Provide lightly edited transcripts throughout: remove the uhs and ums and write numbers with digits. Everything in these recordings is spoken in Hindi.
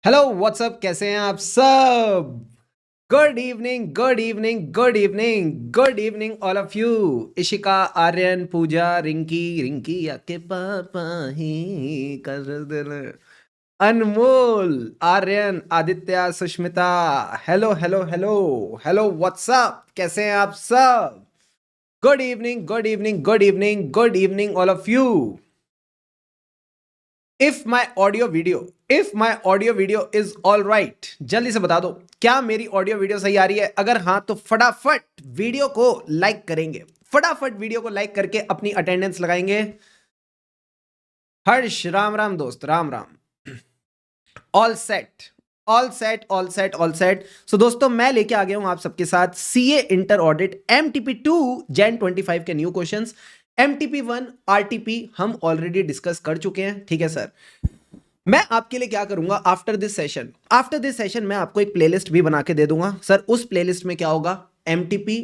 हेलो व्हाट्सअप, कैसे हैं आप सब? Good evening, good evening, good evening, good evening all of you. Ishika, Aryan, Pooja, Rinki, Rinki आके पापा ही कर दिल, Anmol, Aryan, Aditya, Sushmita. Hello hello hello hello what's up, कैसे हैं आप सब? Good evening, good evening, good evening, good evening all of you. If my audio video is all right, जल्दी से बता दो, क्या मेरी ऑडियो वीडियो सही आ रही है? अगर हाँ तो फटाफट वीडियो को लाइक करेंगे, फटाफट वीडियो को लाइक करके अपनी अटेंडेंस लगाएंगे। हर्ष, राम राम दोस्त, Ram Ram. All set, all set, all set, all set. So दोस्तों, मैं लेके आ गया हूं आप सबके साथ CA inter audit MTP 2 Jan 25 के न्यू क्वेश्चंस। MTP 1 RTP हम ऑलरेडी डिस्कस कर चुके हैं, ठीक है सर। मैं आपके लिए क्या करूंगा, आफ्टर दिस सेशन मैं आपको एक प्लेलिस्ट भी बना के दे दूंगा सर। उस प्लेलिस्ट में क्या होगा? MTP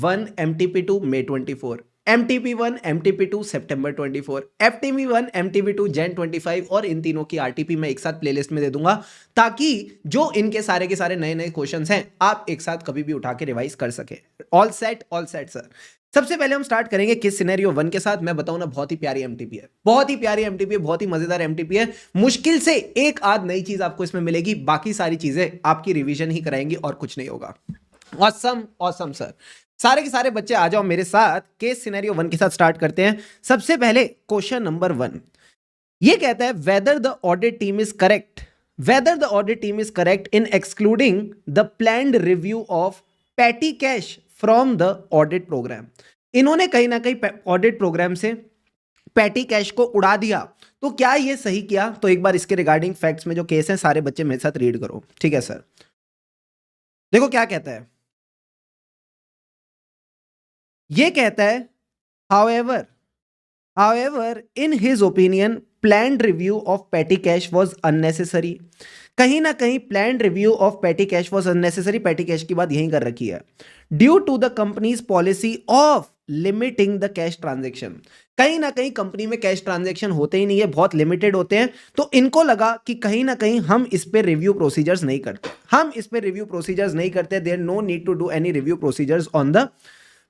1 MTP 2 May 24, MTP 1 MTP 2 September 24, FTP 1 MTP 2 Jan 25 और इन तीनों की RTP मैं एक साथ प्लेलिस्ट में दे दूंगा, ताकि जो इनके सारे के सारे नए नए क्वेश्चंस हैं आप एक साथ कभी भी उठा के रिवाइज कर सके। All set sir. सबसे पहले हम स्टार्ट करेंगे किस सिनेरियो 1 के साथ। मैं बताऊं ना, बहुत ही प्यारी एमटीपी है, बहुत ही प्यारी एमटीपी है, बहुत ही मजेदार एमटीपी है। मुश्किल से एक आध नई चीज आपको इसमें मिलेगी, बाकी सारी चीजें आपकी रिवीजन ही कराएंगी और कुछ नहीं होगा। Awesome awesome sir. सारे के सारे बच्चे आ जाओ मेरे साथ, केस सिनेरियो 1 के साथ स्टार्ट करते हैं। सबसे पहले क्वेश्चन नंबर 1 ये कहता है, whether the audit team is correct, whether the audit team is correct in excluding the planned review of petty cash from the audit programme. इन्होंने कहीं ना कहीं ऑडिट प्रोग्राम से पैटी कैश को उड़ा दिया, तो क्या ये सही किया? तो एक बार इसके रिगार्डिंग फैक्ट्स में जो केस है सारे बच्चे मेरे साथ रीड करो, ठीक है सर। देखो क्या कहता है, ये कहता है, however however in his opinion planned review of petty cash was unnecessary. कहीं ना कहीं planned review of petty cash was unnecessary, petty cash की बात यहीं कर रखी है। Due to the company's policy of limiting the cash transaction. कहीं ना कहीं कंपनी में कैश ट्रांजेक्शन होते ही नहीं है, बहुत लिमिटेड होते हैं, तो इनको लगा कि कहीं ना कहीं हम इस पे रिव्यू प्रोसीजर्स नहीं करते, हम इस पे रिव्यू प्रोसीजर्स नहीं करते। There no need to do any review procedures on the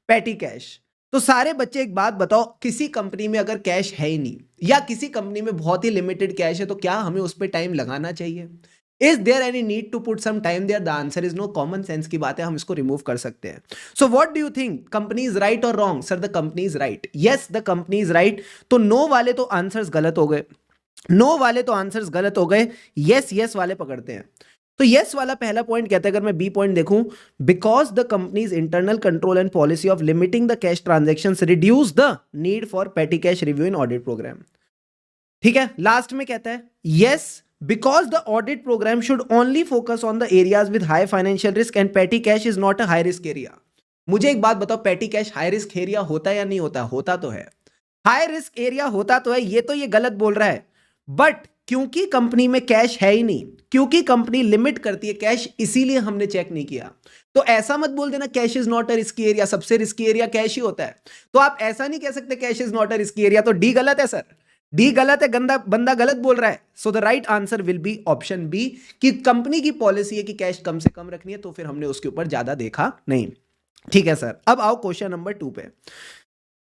petty cash. तो सारे बच्चे एक बात बताओ, किसी कंपनी में अगर कैश है ही नहीं या किसी कंपनी में बहुत ही लिमिटेड कैश है, तो क्या हमें उस पर टाइम लगाना चाहिए? Is there any need to put some time there? The answer is no. Common sense की बात है, हम इसको रिमूव कर सकते हैं। So what do you think, company is right और wrong? Sir the company is right, yes the company is right. तो नो वाले तो आंसर्स गलत हो गए, नो वाले तो आंसर्स गलत हो गए, यस यस वाले पकड़ते हैं। तो यस वाला पहला पॉइंट कहता है, अगर मैं बी पॉइंट देखूं, because the company's internal control and policy of limiting the cash transactions reduce the need for petty cash review in audit programme. ठीक है, लास्ट में कहता है, yes because the audit programme should only focus on the areas with high financial risk and petty cash is not a high risk area. मुझे एक बात बताओ, पेटी कैश हाई रिस्क एरिया होता है या नहीं होता? होता तो है, हाई रिस्क एरिया होता तो है, ये तो ये गलत बोल रहा है। बट क्योंकि कंपनी में कैश है ही नहीं, क्योंकि कंपनी लिमिट करती है कैश, इसीलिए हमने चेक नहीं किया। तो ऐसा मत बोल देना cash is not a risky area, सबसे रिस्की एरिया कैश ही होता है। तो आप ऐसा नहीं कह सकते cash is not a risky area. तो डी गलत है सर, डी गलत है, गंदा बंदा गलत बोल रहा है। So the right answer will be option B, कि कंपनी की पॉलिसी है कि कैश कम से कम रखनी है, तो फिर हमने उसके ऊपर ज्यादा देखा नहीं। ठीक है सर, अब आओ क्वेश्चन नंबर 2 पे।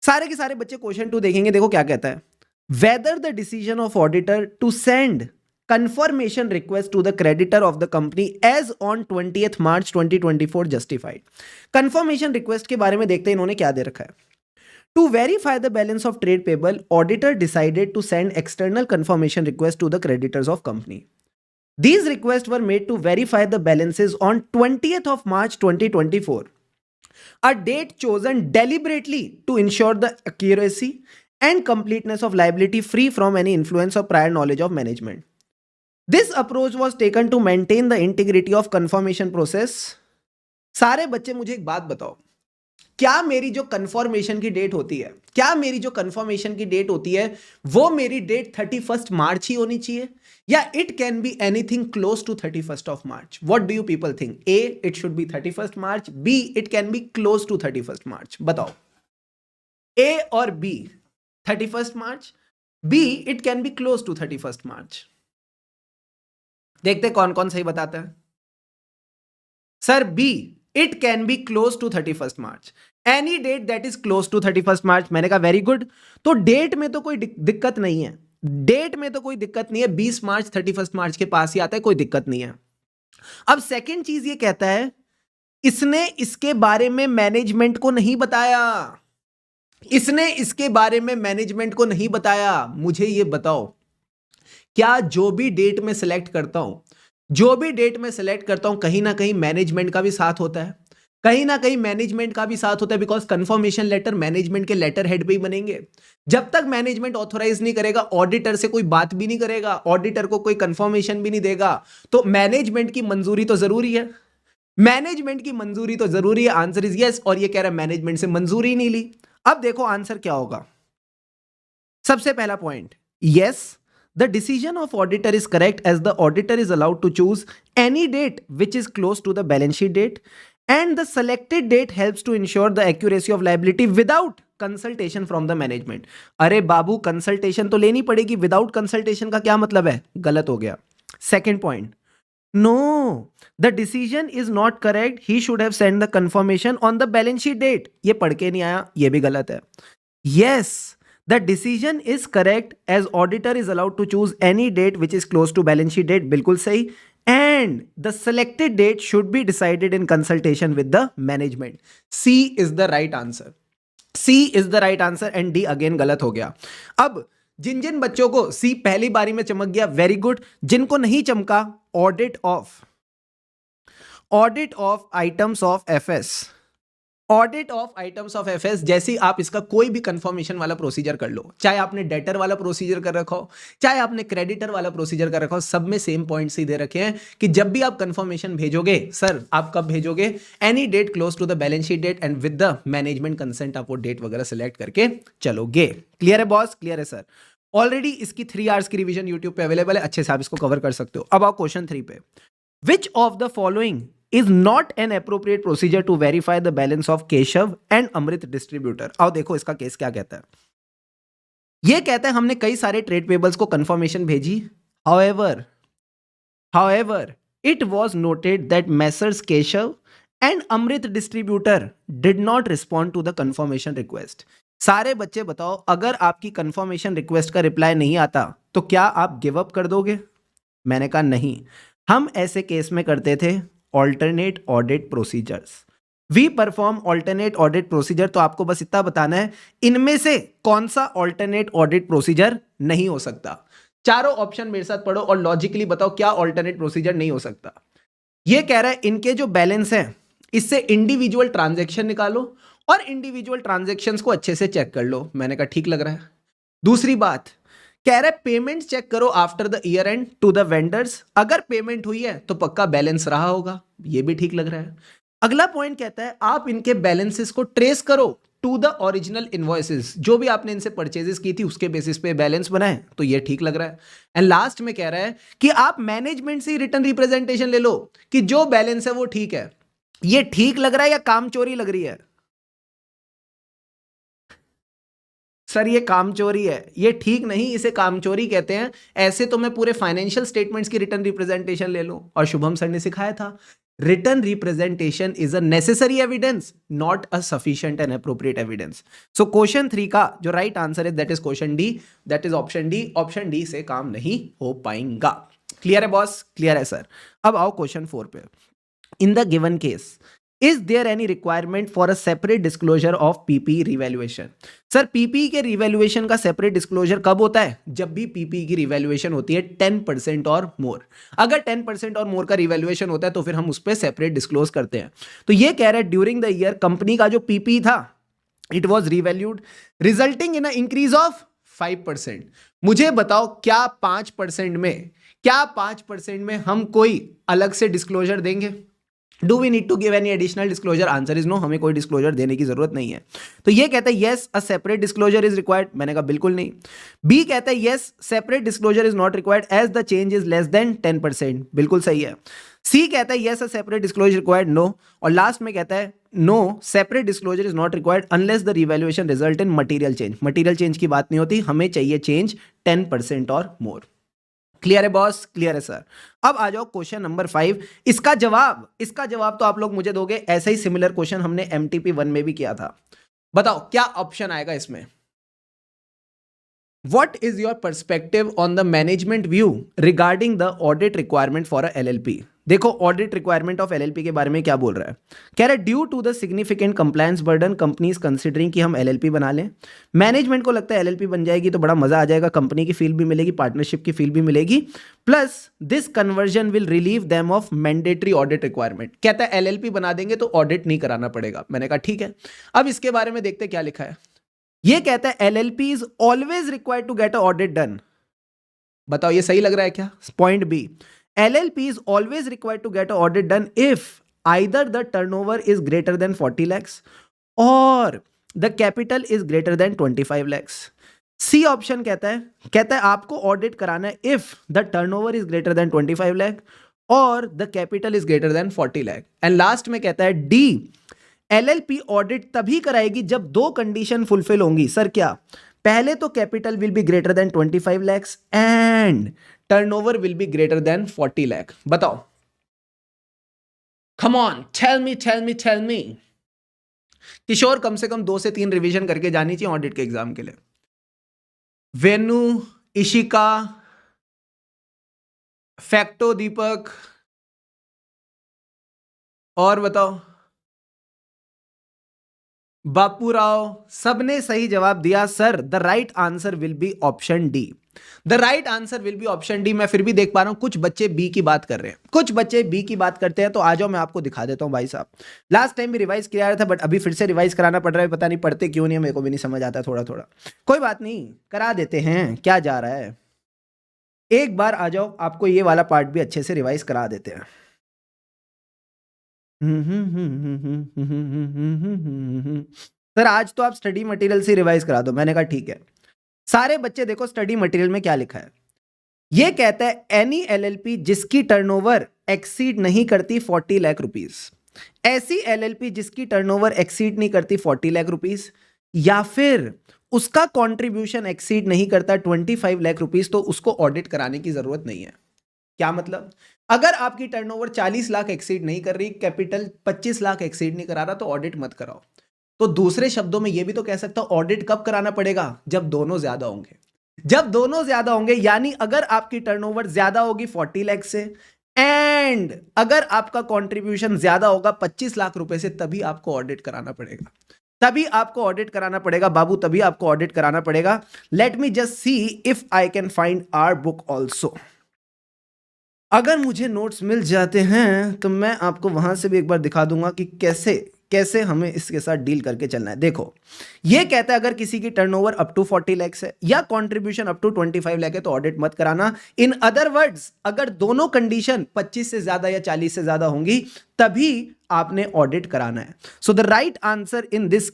सारे के सारे बच्चे क्वेश्चन 2 देखेंगे। देखो क्या कहता है, whether the decision of auditor to send confirmation request to the creditor of the company as on 20th March 2024 justified। confirmation request के बारे में देखते हैं इन्होंने क्या दे रखा है। To verify the balance of trade payable, auditor decided to send external confirmation request to the creditors of company. These requests were made to verify the balances on 20th of March 2024, a date chosen deliberately to ensure the accuracy and completeness of liability free from any influence or prior knowledge of management. This approach was taken to maintain the integrity of confirmation process। सारे बच्चे मुझे एक बात बताओ, क्या मेरी जो कंफर्मेशन की डेट होती है, क्या मेरी जो कंफर्मेशन की डेट होती है, वो मेरी डेट 31st मार्च ही होनी चाहिए, या it can be anything close to 31st of March? What do you people think? A it should be 31st March, B it can be close to 31st March. बताओ, ए और B? 31st March, B it can be close to 31st March. देखते कौन कौन सही बताता है। Sir B, it can be close to 31st March, any date that is close to 31st March. मैंने कहा वेरी गुड, तो डेट में तो कोई दिक्कत नहीं है, डेट में तो कोई दिक्कत नहीं है, 20 मार्च 31st मार्च के पास ही आता है, कोई दिक्कत नहीं है। अब सेकेंड चीज ये कहता है इसने इसके बारे में मैनेजमेंट को नहीं बताया, इसने इसके बारे में मैनेजमेंट को नहीं बताया। मुझे ये बताओ, क्या जो भी डेट में सिलेक्ट करता हूं, जो भी डेट में सिलेक्ट करता हूं, कहीं ना कहीं मैनेजमेंट का भी साथ होता है, कहीं ना कहीं मैनेजमेंट का भी साथ होता है, बिकॉज कंफर्मेशन लेटर मैनेजमेंट के लेटर हेड पे ही बनेंगे। जब तक मैनेजमेंट ऑथोराइज नहीं करेगा, ऑडिटर से कोई बात भी नहीं करेगा, ऑडिटर को कोई कंफर्मेशन भी नहीं देगा, तो मैनेजमेंट की मंजूरी तो जरूरी है, मैनेजमेंट की मंजूरी तो जरूरी है। आंसर इज यस, और ये कह रहा है मैनेजमेंट से मंजूरी नहीं ली। अब देखो आंसर क्या होगा। सबसे पहला point, yes the decision of auditor is correct as the auditor is allowed to choose any date which is close to the balance sheet date and the selected date helps to ensure the accuracy of liability without consultation from the management। अरे बाबू कंसल्टेशन तो लेनी पड़ेगी, विदाउट कंसल्टेशन का क्या मतलब है, गलत हो गया। Second point, no the decision is not correct, he should have send the confirmation on the balance sheet date, ये पढ़ के नहीं आया, ये भी गलत है। Yes the decision is correct as auditor is allowed to choose any date which is close to balance sheet date, बिल्कुल सही, and the selected date should be decided in consultation with the management। C is the right answer, C is the right answer and D again गलत हो गया। अब जिन जिन बच्चों को C पहली बारी में चमक गया वेरी गुड, जिनको नहीं चमका audit of items of FS, audit of items of FS जैसी आप इसका कोई भी कंफर्मेशन वाला प्रोसीजर कर लो, चाहे आपने डेटर वाला प्रोसीजर कर रखा हो, चाहे आपने क्रेडिटर वाला प्रोसीजर कर रखा हो, सब में सेम पॉइंट्स ही दे रखे हैं कि जब भी आप कंफर्मेशन भेजोगे, सर आप कब भेजोगे, any date close to the balance sheet date and with the management consent आप वो डेट वगैरह सेलेक्ट करके चलोगे। क्लियर है बॉस, क्लियर है सर। ऑलरेडी इसकी 3 आवर्स की रिवीजन यूट्यूब पे अवेलेबल है, अच्छे से आप इसको कवर कर सकते हो। अब आओ क्वेश्चन 3 पे, विच of the following is not an appropriate procedure to verify the balance of Keshav and Amrit distributor। आओ देखो इसका केस क्या कहता है। ये कहता है हमने कई सारे ट्रेड पेबल्स को कंफर्मेशन भेजी, however it was noted that Messrs Keshav and Amrit distributor did not respond to the confirmation request। सारे बच्चे बताओ, अगर आपकी कंफर्मेशन रिक्वेस्ट का रिप्लाई नहीं आता तो क्या आप गिव अप कर दोगे? मैंने कहा नहीं, हम ऐसे केस में करते थे alternate audit procedures, we perform alternate audit procedure। तो आपको बस इतना बताना है इनमें से कौन सा alternate audit procedure नहीं हो सकता। चारों ऑप्शन मेरे साथ पढ़ो और लॉजिकली बताओ क्या alternate procedure नहीं हो सकता। ये कह रहा है इनके जो बैलेंस है इससे इंडिविजुअल ट्रांजैक्शन निकालो और इंडिविजुअल ट्रांजैक्शंस को अच्छे से चेक कर लो। मैंने कहा ठीक लग रहा है। दूसरी बात कह रहे पेमेंट चेक करो after the year end to the vendors, अगर पेमेंट हुई है तो पक्का बैलेंस रहा होगा, ये भी ठीक लग रहा है। अगला पॉइंट कहता है आप इनके बैलेंसेस को ट्रेस करो टू द ओरिजिनल इनवॉइसेस, जो भी आपने इनसे परचेजेस की थी उसके बेसिस पे बैलेंस बनाए, तो ये ठीक लग रहा है। एंड लास्ट में कह रहा है कि आप मैनेजमेंट से रिटर्न रिप्रेजेंटेशन ले लो कि जो बैलेंस है वो ठीक है। ये ठीक लग रहा है या काम चोरी लग रही है? सर ये काम चोरी है, ये ठीक नहीं, इसे काम चोरी कहते हैं। ऐसे तो मैं पूरे फाइनेंशियल स्टेटमेंट्स की रिटर्न रिप्रेजेंटेशन ले लूं, और शुभम सर ने सिखाया था written representation is a necessary evidence not a sufficient and appropriate evidence. So question 3 का जो राइट आंसर है that is question D, that is option D. Option D से काम नहीं हो पाएगा। क्लियर है बॉस, क्लियर है सर। अब आओ क्वेश्चन 4 पे, in the given case Is there any requirement for a separate disclosure of PPE revaluation? Sir PPE के रिवैल्यूएशन का सेपरेट डिस्क्लोजर कब होता है? जब भी PPE की रिवैल्यूएशन होती है 10% और मोर। अगर 10% और मोर का रिवैल्यूएशन होता है तो फिर हम उस पर सेपरेट डिस्क्लोज करते हैं। तो ये कह रहा है ड्यूरिंग द ईयर कंपनी का जो PPE था it was revalued resulting in a increase of 5%। मुझे बताओ क्या 5% में हम कोई अलग से डिस्क्लोजर देंगे? Do we need to give any additional disclosure? Answer is no, हमें कोई डिस्क्लोजर देने की जरूरत नहीं है। तो ये कहता है yes a separate disclosure is required, मैंने कहा बिल्कुल नहीं। बी कहता है yes separate disclosure is not required as the change is less than 10%, बिल्कुल सही है। सी कहता है yes a separate disclosure required, no. और लास्ट में कहता है no separate disclosure is not required unless the revaluation result in material change. Material change की बात नहीं होती, हमें चाहिए चेंज 10% और मोर। क्लियर है बॉस? क्लियर है सर। अब आ जाओ क्वेश्चन नंबर 5। इसका जवाब तो आप लोग मुझे दोगे। ऐसा ही सिमिलर क्वेश्चन हमने एमटीपी 1 में भी किया था। बताओ क्या ऑप्शन आएगा इसमें। What is your perspective on the management view regarding the audit requirement for a LLP? देखो ऑडिट रिक्वायरमेंट ऑफ एलएलपी के बारे में क्या बोल रहा है। कह रहा है due to the significant compliance burden companies considering कि हम एलएलपी बना लें। मैनेजमेंट को लगता है एलएलपी बन जाएगी तो बड़ा मजा आ जाएगा, कंपनी की फील भी मिलेगी, पार्टनरशिप की फील भी मिलेगी, plus this conversion will relieve them of mandatory audit requirement. कहता है एलएलपी बना देंगे तो ऑडिट नहीं कराना पड़ेगा। मैंने कहा ठीक है। अब इसके बारे में देखते क्या लिखा है। ये कहता है LLP is always required to get a audit done. बताओ ये सही लग रहा है क्या? Point B, LLP is always required to get an audit done if either the turnover is greater than 40 lakhs or the capital is greater than 25 lakhs. C option कहता है आपको ऑडिट कराना है if the turnover is greater than 25 lakh और the capital is greater than 40 lakh. And last में कहता है D, LLP ऑडिट तभी कराएगी जब दो कंडीशन फुलफिल होंगी। सर क्या? पहले तो capital will be greater than 25 lakhs and turnover will be greater than 40 lakh. बताओ, कम ऑन, टेल मी। किशोर कम से कम 2 से 3 रिवीजन करके जानी चाहिए ऑडिट के एग्जाम के लिए। वेनु, इशिका, फैक्टो दीपक, और बताओ बापू राव, सबने सही जवाब दिया sir. The right answer will be option D. The right answer will be option D. मैं फिर भी देख पा रहा हूं कुछ बच्चे बी की बात कर रहे हैं, कुछ बच्चे बी की बात करते हैं, तो आ जाओ मैं आपको दिखा देता हूं भाई साहब। लास्ट टाइम भी रिवाइज किया था बट अभी फिर से रिवाइज कराना पड़ रहा है। पता नहीं पढ़ते क्यों नहीं है, मेरे को भी नहीं समझ आता थोड़ा थोड़ा। कोई बात नहीं, करा देते हैं, क्या जा रहा है। एक बार आ जाओ, आपको ये वाला पार्ट भी अच्छे से रिवाइज करा देते हैं। सर आज तो आप स्टडी मटेरियल से रिवाइज करा दो। मैंने कहा ठीक है। सारे बच्चे देखो स्टडी मटेरियल में क्या लिखा है। ये कहता है एनी एलएलपी जिसकी टर्नओवर एक्सीड नहीं करती 40 लाख रुपीस, ऐसी एलएलपी जिसकी टर्नओवर एक्सीड नहीं करती 40 लाख रुपीस, या फिर उसका कंट्रीब्यूशन एक्सीड नहीं करता 25 लाख रुपीस, तो उसको ऑडिट कराने की जरूरत नहीं है। क्या मतलब? अगर आपकी टर्नओवर 40 लाख एक्सीड नहीं कर रही, कैपिटल 25 लाख एक्सीड नहीं करा रहा, तो ऑडिट मत कराओ। तो दूसरे शब्दों में यह भी तो कह सकता हूं ऑडिट कब कराना पड़ेगा? जब दोनों ज्यादा होंगे। जब दोनों ज्यादा होंगे यानी अगर आपकी टर्नओवर ज्यादा होगी 40 लाख से एंड अगर आपका कंट्रीब्यूशन ज्यादा होगा 25 लाख रुपए से, तभी आपको ऑडिट कराना पड़ेगा। तभी आपको ऑडिट कराना पड़ेगा बाबू, तभी आपको ऑडिट कराना पड़ेगा। Let me just see if I can find our book also. अगर मुझे नोट्स मिल जाते हैं तो मैं आपको वहां से भी एक बार दिखा दूंगा कि कैसे हमें इसके साथ डील करके चलना है। देखो ये कहता है अगर किसी की टर्नओवर अप टू 40 लाख है या कंट्रीब्यूशन अप टू 25 लाख है तो ऑडिट मत कराना। इन अदर वर्ड्स अगर दोनों कंडीशन 25 से ज्यादा या 40 से ज्यादा होंगी तभी आपने ऑडिट कराना है। So the right answer in this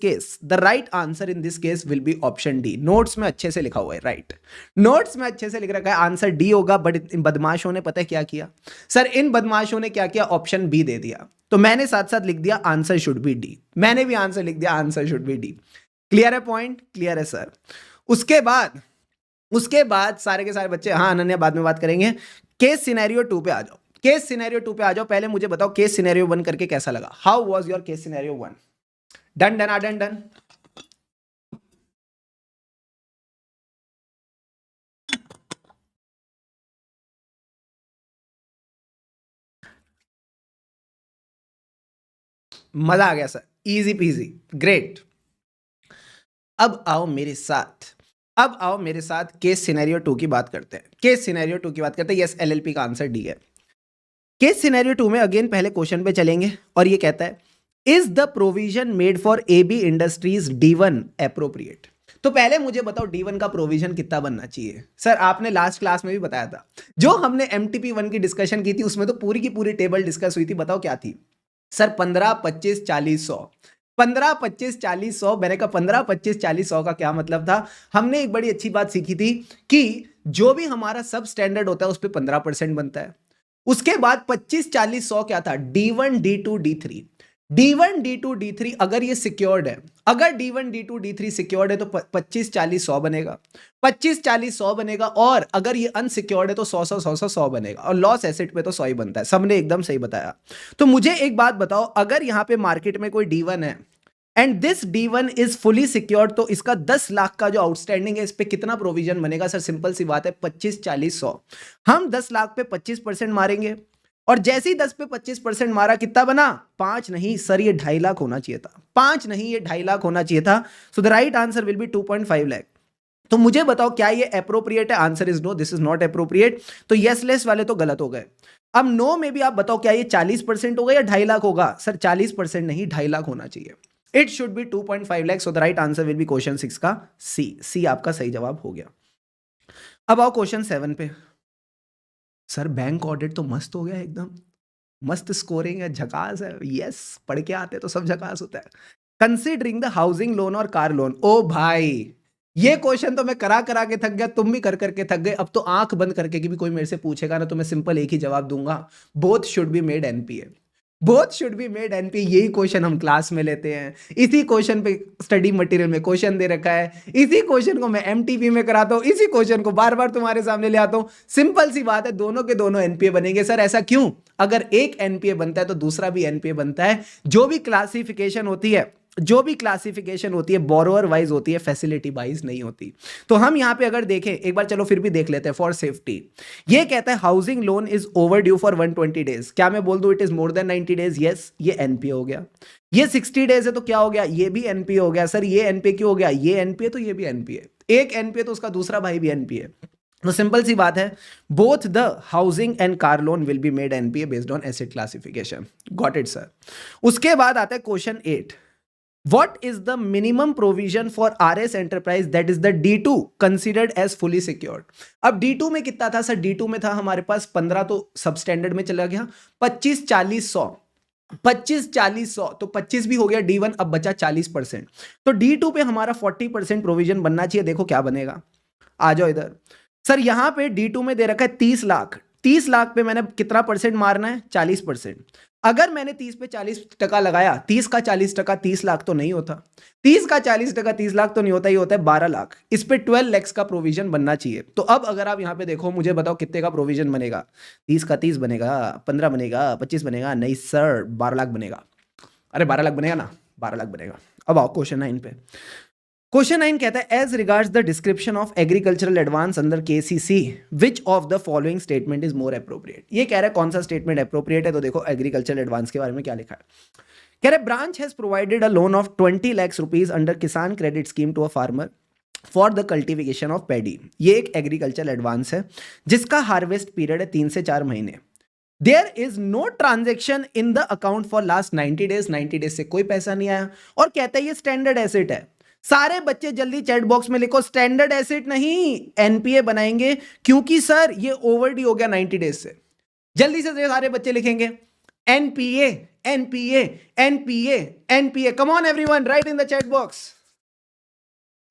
case will be option D. Notes में अच्छे से लिखा हुआ है, राइट, नोट्स में अच्छे से लिख रखा है आंसर डी होगा। बट इन बदमाशों ने पता है क्या किया सर? इन बदमाशों ने क्या किया? ऑप्शन बी दे दिया। तो मैंने साथ साथ लिख दिया आंसर शुड बी डी। मैंने भी आंसर लिख दिया answer should be D. Clear है पॉइंट? क्लियर है सर। उसके बाद सारे के सारे बच्चे, हाँ अनन्या बाद में बात करेंगे। केस सिनेरियो 2 पे आ जाओ। केस सिनेरियो 2 पे आ जाओ। पहले मुझे बताओ केस सिनेरियो 1 करके कैसा लगा? How was your case scenario 1? Done. मजा आ गया सर, इजी पीजी, ग्रेट। अब आओ मेरे साथ केस सिनेरियो 2 की बात करते हैं। यस, एलएलपी का आंसर डी है। केस सिनेरियो 2 में अगेन पहले क्वेश्चन पे चलेंगे और ये कहता है is the provision made for AB industries D1 appropriate? तो पहले मुझे बताओ D1 का प्रोविजन कितना बनना चाहिए? सर आपने लास्ट क्लास में भी बताया था, जो हमने MTP 1 की डिस्कशन की थी उसमें तो पूरी की पूरी टेबल डिस्कस हुई थी। बताओ क्या थी? सर 15, 25, 40, 100। 15, 25, 40, 100। मैंने कहा 15, 25, 40, 100 का क्या मतलब था? हमने एक बड़ी अच्छी बात सीखी थी कि जो भी हमारा सब स्टैंडर्ड होता है उस पर 15% बनता है। उसके बाद 25, 40, 100 क्या था? D1, D2, D3। D1 D2 D3 अगर ये सिक्योर्ड है, अगर D1 D2 D3 सिक्योर्ड है तो 25 40 100 बनेगा, 25 40 100 बनेगा। और अगर ये अनसिक्योर्ड है तो 100 100 100 100 बनेगा। और लॉस एसेट पे तो 100 ही बनता है। सबने एकदम सही बताया। तो मुझे एक बात बताओ, अगर यहां पे मार्केट में कोई D1 है and this D1 is fully secured, तो इसका 10 लाख का जो आउटस्टैंडिंग है इस पे कितना प्रोविजन बनेगा? सर सिंपल सी बात है, 25 40 100। हम 10 लाख पे 25% मारेंगे और जैसे ही 10 पे 25% मारा, कितना बना? 5 नहीं सर, ये 2.5 लाख होना चाहिए था। 5 नहीं, ये 2.5 लाख होना चाहिए था। So the right answer will be 2.5 lakh. तो मुझे बताओ क्या ये अप्रोप्रिएट है? Answer is no, this is not appropriate. तो यस लेस वाले तो गलत हो गए। अब नो में भी आप बताओ क्या ये 40% होगा या 2.5 लाख होगा? सर 40% नहीं, 2.5 लाख होना चाहिए। It should B 2.5 lakh. So the right answer will B question 6 का सी आपका सही जवाब हो गया। अब आओ क्वेश्चन 7 पे। सर बैंक ऑडिट तो मस्त हो गया, एकदम मस्त स्कोरिंग है, झकास है। यस, पढ़ के आते तो सब झकास होता है। कंसीडरिंग द हाउसिंग लोन और कार लोन। ओ भाई, ये क्वेश्चन तो मैं करा करा के थक गया, तुम भी कर करके थक गए। अब तो आंख बंद करके कि भी कोई मेरे से पूछेगा ना तो मैं सिंपल एक ही जवाब दूंगा, both should be made NPA. Both should be made NPA. यही क्वेश्चन हम क्लास में लेते हैं, इसी क्वेश्चन पे स्टडी मटेरियल में क्वेश्चन दे रखा है, इसी क्वेश्चन को मैं एमटीपी में कराता हूं, इसी क्वेश्चन को बार बार तुम्हारे सामने ले आता हूं। सिंपल सी बात है, दोनों के दोनों एनपीए बनेंगे। सर ऐसा क्यों? अगर एक एनपीए बनता है तो दूसरा भी एनपीए बनता है। जो भी क्लासिफिकेशन होती है, जो भी क्लासिफिकेशन होती है बोरोअर वाइज होती है, फैसिलिटी वाइज नहीं होती। तो हम यहां पे अगर देखें एक बार, चलो फिर भी देख लेते हैं फॉर सेफ्टी। ये कहता है housing loan is over due for 120 days. क्या मैं बोल दूं it is more then 90 days? Yes, ये एनपीए हो गया। ये 60 डेज है तो क्या हो गया? ये भी एनपीए हो गया। सर ये एनपीए क्यों हो गया? ये एनपीए तो ये भी एनपीए। एक एनपीए तो उसका दूसरा भाई भी एनपीए। तो सिंपल सी बात है, both the housing and car loan will be made NPA based on asset classification. Got it sir. उसके बाद आता है question 8। What is the minimum provision for RS enterprise that is the D2 considered as fully secured? अब D2 में कितना था सर? D2 में था हमारे पास 15, तो सब स्टैंडर्ड में चला गया। 25 40 100, 25 40 100, तो 25 भी हो गया D1। अब बचा 40%। तो D2 पे हमारा 40% प्रोविजन बनना चाहिए। देखो क्या बनेगा, आ जाओ इधर। सर यहां पे D2 में दे रखा है 30 लाख। 30 लाख पे मैंने कितना परसेंट मारना है? 40%। अगर मैंने 30 पे 40% लगाया, 30 का 40% 30 लाख तो नहीं होता, 30 का 40% 30 लाख तो नहीं होता, ही होता है 12 लाख। इस पे 12 लाख का प्रोविजन बनना चाहिए। तो अब अगर आप यहां पे देखो, मुझे बताओ कितने का प्रोविजन बनेगा? 30 का 30 बनेगा, 15 बनेगा, 25 बनेगा? नहीं सर, 12 लाख बनेगा। अरे 12 लाख बनेगा ना, 12 लाख बनेगा। अब आओ क्वेश्चन 9 पे। क्वेश्चन 9 कहता है as regards the description of agricultural advance under KCC which of the following statement is more appropriate. ये कह रहा है कौन सा स्टेटमेंट अप्रोप्रिएट है। तो देखो एग्रीकल्चरल एडवांस के बारे में क्या लिखा है। कह रहे branch has provided a loan of 20 lakh rupees under Kisan credit scheme to a farmer for the cultivation of paddy. ये एक एग्रीकल्चरल एडवांस है जिसका हार्वेस्ट पीरियड है 3 से 4 महीने। There is no transaction in the account for last 90 days. 90 days से कोई पैसा नहीं आया। और कहता है ये स्टैंडर्ड एसेट है। सारे बच्चे जल्दी चैट बॉक्स में लिखो, स्टैंडर्ड एसेट नहीं, एनपीए बनाएंगे, क्योंकि सर ये ओवरड्यू हो गया 90 डेज से। जल्दी से सारे बच्चे लिखेंगे NPA NPA NPA NPA. Come on everyone, write in the chat box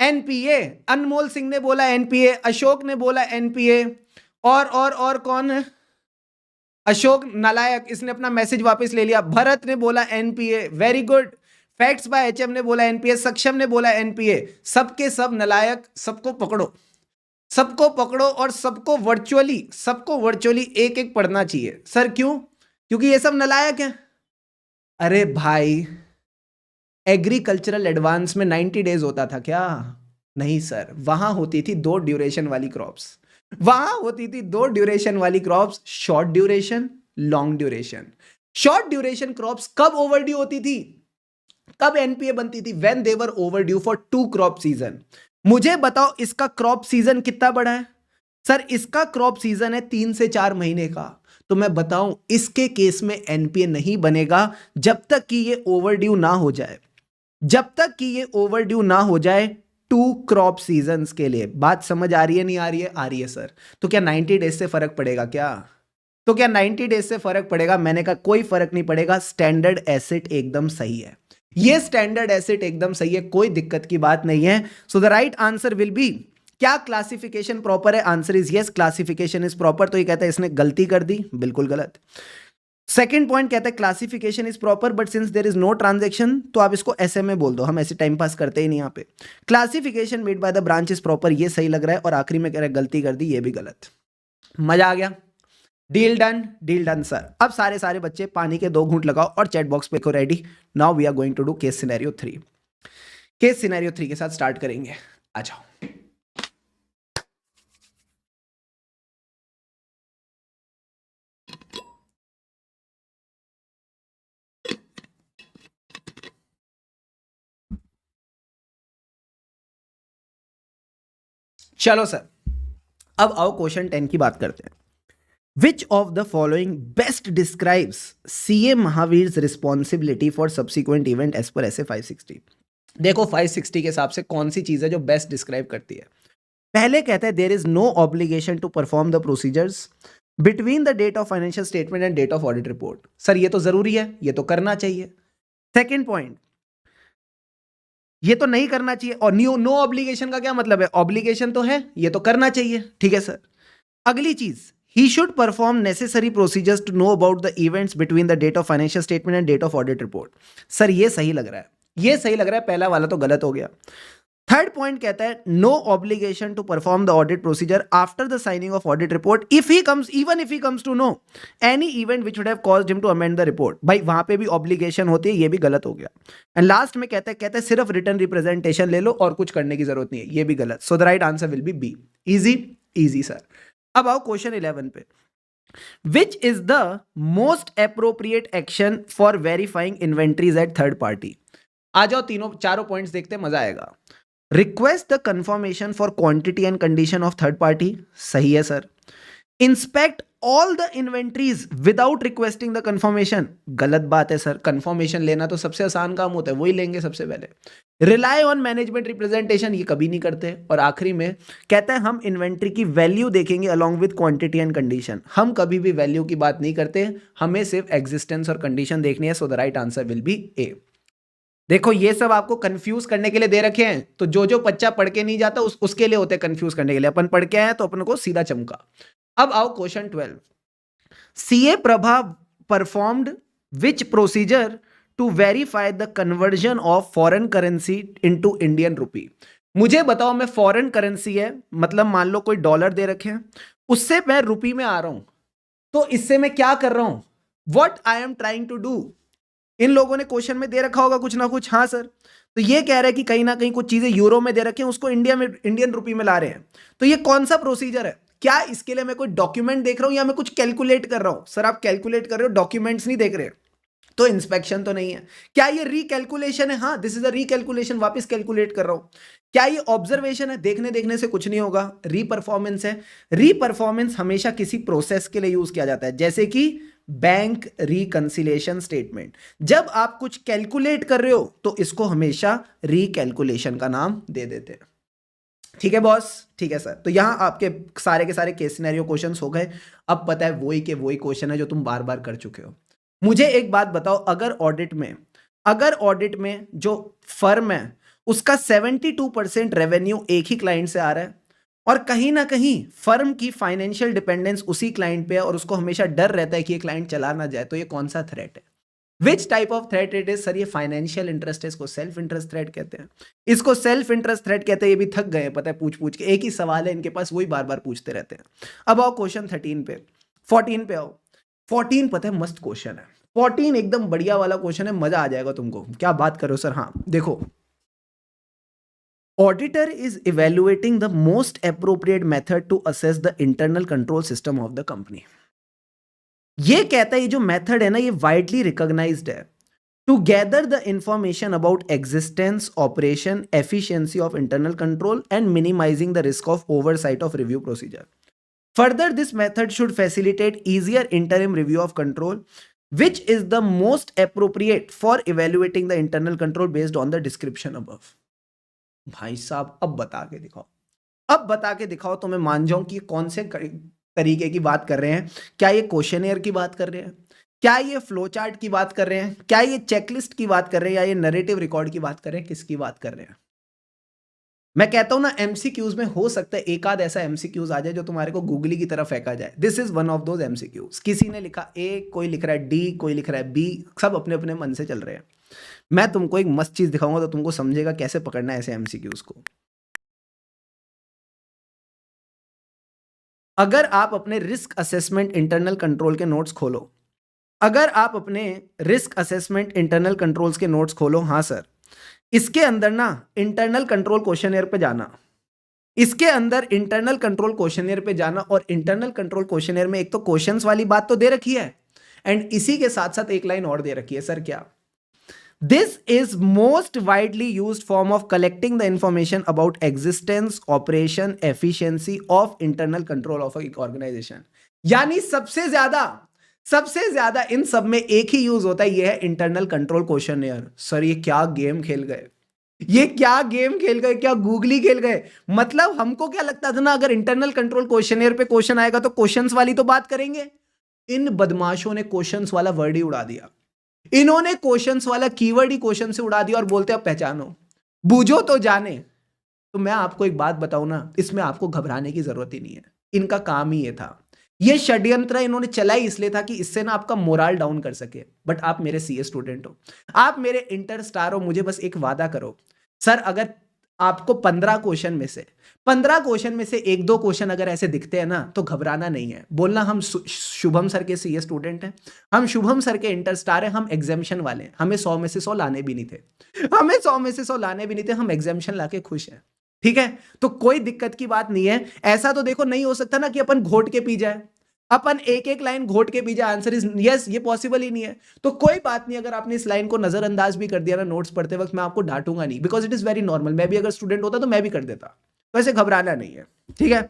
NPA. Anmol Singh ने बोला एनपीए, अशोक ने बोला एनपीए, और कौन है? अशोक नालायक, इसने अपना मैसेज वापस ले लिया। भरत ने बोला NPA, very good. Facts by HM ने बोला एनपीए, सक्षम ने बोला एनपीए। सबके सब नलायक, सबको पकड़ो, सबको पकड़ो और सबको वर्चुअली एक एक पढ़ना चाहिए। सर क्यों? क्योंकि ये सब नलायक हैं। अरे भाई, एग्रीकल्चरल एडवांस में 90 डेज होता था क्या? नहीं सर, वहां होती थी 2 ड्यूरेशन वाली क्रॉप्स। वहां होती थी 2 ड्यूरेशन वाली crops, short duration, long duration. Short duration crops कब ओवरड्यू होती थी, कब एनपीए बनती थी? When they were overdue for 2 crop season. मुझे बताओ इसका क्रॉप सीजन कितना बड़ा है? सर इसका क्रॉप सीजन है 3 से 4 महीने का। तो मैं बताऊं इसके केस में एनपीए नहीं बनेगा जब तक कि ये ओवरड्यू ना हो जाए, जब तक कि ये ओवरड्यू ना हो जाए 2 क्रॉप सीजन्स के लिए। बात समझ आ रही है? नहीं आ रही है? आ रही है सर। तो क्या 90 डेज से फर्क पड़ेगा क्या? तो क्या 90 डेज से फर्क पड़ेगा? मैंने कहा कोई फर्क नहीं पड़ेगा। स्टैंडर्ड एसेट एकदम सही है, ये स्टैंडर्ड एसेट एकदम सही है, कोई दिक्कत की बात नहीं है। So the right answer will B, क्या क्लासिफिकेशन प्रॉपर है? Answer is yes, classification is proper. तो ये कहता है इसने गलती कर दी, बिल्कुल गलत। सेकेंड पॉइंट कहता है classification is proper but since there is no transaction, तो आप इसको SMA बोल दो, हम ऐसे टाइम पास करते ही नहीं यहाँ पे। Classification made by the branch is proper, ये सही लग रहा है, और आखिरी में कह रहा है गलती कर दी, ये भी गलत। मजा आ गया? Deal done, deal done sir. अब सारे बच्चे पानी के 2 घूंट लगाओ और चैट बॉक्स पे को ready. Now we are going to do case scenario 3। Case scenario 3 के साथ स्टार्ट करेंगे, आ जाओ। चलो सर, अब आओ क्वेश्चन 10 की बात करते हैं। Which of the following best describes CA Mahavir responsibility for subsequent event as per SA 560? देखो 560 के हिसाब से कौन सी चीज है जो बेस्ट डिस्क्राइब करती है। पहले कहता है there is no obligation to perform the procedures between the date of financial statement and date of audit report. Sir ये तो जरूरी है, ये तो करना चाहिए। सेकेंड पॉइंट, ये तो नहीं करना चाहिए। और नो ऑब्लिगेशन का क्या मतलब है? ऑब्लिगेशन तो है, ये तो करना चाहिए। ठीक है सर। अगली चीज, he should perform necessary procedures to know about the events between the date of financial statement and date of audit report। Sir ये सही लग रहा है, ये सही लग रहा है, पहला वाला तो गलत हो गया। थर्ड पॉइंट कहता है no obligation to perform the audit procedure after the signing of audit report if he comes to know any event which would have caused him to amend the report. भाई वहां पे भी ऑब्लिगेशन होती है, ये भी गलत हो गया। एंड लास्ट में कहता है सिर्फ रिटर्न रिप्रेजेंटेशन ले लो और कुछ करने की जरूरत नहीं है, ये भी गलत। So the right answer will be B. Easy easy sir. अब आओ क्वेश्चन 11 पे। Which is the most appropriate action for verifying inventories at third party? आ जाओ, चारों पॉइंट्स देखते हैं, मजा आएगा। Request the confirmation for quantity and condition of third party, सही है sir. Inspect all the inventories without requesting the confirmation, गलत बात है सर। कंफर्मेशन लेना तो सबसे आसान काम होता है, वही लेंगे सबसे पहले। रिलाई ऑन मैनेजमेंट रिप्रेजेंटेशन, ये कभी नहीं करते। और आखिरी में कहता है हम इन्वेंट्री की वैल्यू देखेंगे along with quantity and condition, हम कभी भी वैल्यू की बात नहीं करते, हमें सिर्फ एग्जिस्टेंस और कंडीशन देखनी है। So the right answer will be A. देखो ये सब आपको कंफ्यूज करने के लिए दे रखे हैं, तो जो बच्चा पढ़ के नहीं जाता उसके लिए होते हैं कंफ्यूज करने के लिए। अपन पढ़ के आए तो अपन को सीधा चमका। अब आओ question 12। CA Prabha performed which procedure to verify the conversion of foreign currency into Indian rupee? मुझे बताओ, मैं फॉरेन करेंसी है, मतलब मान लो कोई डॉलर दे रखे हैं, उससे मैं रुपी में आ रहा हूं, तो इससे मैं क्या कर रहा हूं? What I am trying to do? इन लोगों ने क्वेश्चन में दे रखा होगा कुछ ना कुछ। हाँ सर, तो ये कह रहा है कि कहीं ना कहीं कुछ चीजें यूरो में दे रखे हैं, उसको इंडियन रुपी में ला रहे हैं। तो ये कौन सा प्रोसीजर है? क्या इसके लिए मैं कोई डॉक्यूमेंट देख रहा हूं या मैं कुछ कैलकुलेट कर रहा हूं? सर आप कैलकुलेट कर रहे हो, डॉक्यूमेंट्स नहीं देख रहे, तो इंस्पेक्शन तो नहीं है। क्या ये रिकैलकुलेशन है? हाँ, दिस इज अ रिकैलकुलेशन, वापस कैलकुलेट कर रहा हूं। क्या ये ऑब्जर्वेशन है? देखने से कुछ नहीं होगा। रीपरफॉर्मेंस है। रीपरफॉर्मेंस हमेशा किसी प्रोसेस के लिए यूज किया जाता है, जैसे कि बैंक रिकंसिलिएशन स्टेटमेंट। जब आप कुछ कैलकुलेट कर रहे हो तो इसको हमेशा रिकैलकुलेशन का नाम दे देते हैं। ठीक है बॉस? ठीक है सर। तो यहां आपके सारे के सारे केस सिनेरियो क्वेश्चंस हो गए। अब पता है वही के वही क्वेश्चन है जो तुम बार बार कर चुके हो। मुझे एक बात बताओ, अगर ऑडिट में जो फर्म है उसका 72% रेवेन्यू एक ही क्लाइंट से आ रहा है और कहीं ना कहीं फर्म की फाइनेंशियल डिपेंडेंस उसी क्लाइंट पे है और उसको हमेशा डर रहता है कि ये क्लाइंट चला ना जाए, तो ये कौन सा थ्रेट है? Which type of threat it is? Sir ये फाइनेंशियल इंटरेस्ट है, इसको सेल्फ इंटरेस्ट थ्रेट कहते हैं। इसको सेल्फ इंटरेस्ट थ्रेट कहते हैं। ये भी थक गए पता है पूछ के, एक ही सवाल है इनके पास, वही बार बार पूछते रहते हैं। अब आओ क्वेश्चन 13 पे, 14 पे आओ। 14 पता है मस्त क्वेश्चन है, 14 एकदम बढ़िया वाला क्वेश्चन है, मजा आ जाएगा तुमको। क्या बात करो सर? हाँ देखो, auditor is evaluating the most appropriate method to assess the internal control system of the company. ये कहता है ये जो मेथड है ना, ये वाइडली रिकॉग्नाइज्ड है to gather the information about existence, operation, efficiency of internal control and minimising the risk of oversight of review procedure. Further, this method should facilitate easier interim review of control, which is the most appropriate for evaluating the internal control based on the description above। भाई साहब अब बता के दिखाओ, अब बता के दिखाओ तो मैं मान जाऊं कि कौन से तरीके की बात कर रहे हैं। क्या ये क्वेश्चनियर की बात कर रहे हैं? क्या ये फ्लो चार्ट की बात कर रहे हैं? क्या ये चेकलिस्ट की बात कर रहे हैं? या ये नरेटिव रिकॉर्ड की बात कर रहे हैं? किसकी बात कर रहे हैं? मैं कहता हूं ना एमसीक्यूज में हो सकता है एक आध ऐसा एमसीक्यूज आ जाए जो तुम्हारे को गूगली की तरफ फेंका जाए। This is one of those MCQs. किसी ने लिखा ए, कोई लिख रहा है डी, कोई लिख रहा है बी, सब अपने अपने मन से चल रहे हैं। मैं तुमको एक मस्त चीज दिखाऊंगा तो तुमको समझेगा कैसे पकड़ना है ऐसे एमसीक्यूज को। अगर आप अपने रिस्क असेसमेंट इंटरनल कंट्रोल के नोट्स खोलो, अगर आप अपने रिस्क असेसमेंट इंटरनल कंट्रोल्स के नोट्स खोलो, हाँ सर, इसके अंदर ना इंटरनल कंट्रोल क्वेश्चनियर पे जाना, इसके अंदर इंटरनल कंट्रोल क्वेश्चनियर पे जाना, और इंटरनल कंट्रोल क्वेश्चनियर में एक तो क्वेश्चंस वाली बात तो दे रखी है एंड इसी के साथ साथ एक लाइन और दे रखी है, सर क्या, this is most widely used form of collecting the information about existence, operation, efficiency of internal control of एक ऑर्गेनाइजेशन। यानी सबसे ज्यादा इन सब में एक ही यूज होता है, यह है इंटरनल कंट्रोल क्वेश्चनियर। सर ये क्या गेम खेल गए, ये क्या गेम खेल गए, क्या गूगली खेल गए। मतलब हमको क्या लगता था ना, अगर इंटरनल कंट्रोल क्वेश्चनियर पे क्वेश्चन आएगा तो क्वेश्चंस वाली तो बात करेंगे। इन बदमाशों ने क्वेश्चंस वाला वर्ड ही उड़ा दिया, इन्होंने क्वेश्चंस वाला कीवर्ड ही क्वेश्चन से उड़ा दिया और बोलते अब पहचानो, बूझो तो जाने। तो मैं आपको एक बात बताऊं ना, इसमें आपको घबराने की जरूरत ही नहीं है, इनका काम ही ये था। ये षड्यंत्र इन्होंने चला ही इसलिए था कि इससे ना आपका मोरल डाउन कर सके। बट आप मेरे सीए स्टूडेंट हो, आप मेरे इंटर स्टार हो, मुझे बस एक वादा करो सर, अगर आपको 15 क्वेश्चन में से एक दो क्वेश्चन अगर ऐसे दिखते हैं ना तो घबराना नहीं है, बोलना हम शुभम सर के सीए स्टूडेंट हैं, हम शुभम सर के इंटर स्टार हैं, हम एग्जामिशन वाले हैं, हमें 100 में से 100 लाने भी नहीं थे, हमें 100 में से 100 लाने भी नहीं थे, हम एग्जामिशन लाके खुश हैं। ठीक है, तो कोई दिक्कत की बात नहीं है। ऐसा तो देखो नहीं हो सकता ना कि अपन घोट के पी जाए, अपन एक एक लाइन घोट के पी जाए, आंसर इज यस, ये पॉसिबल ही नहीं है। तो कोई बात नहीं, अगर आपने इस लाइन को नजरअंदाज भी कर दिया ना नोट्स पढ़ते वक्त, मैं आपको डांटूंगा नहीं, because it is very normal. मैं भी अगर स्टूडेंट होता तो मैं भी कर देता, वैसे घबराना नहीं है। ठीक है,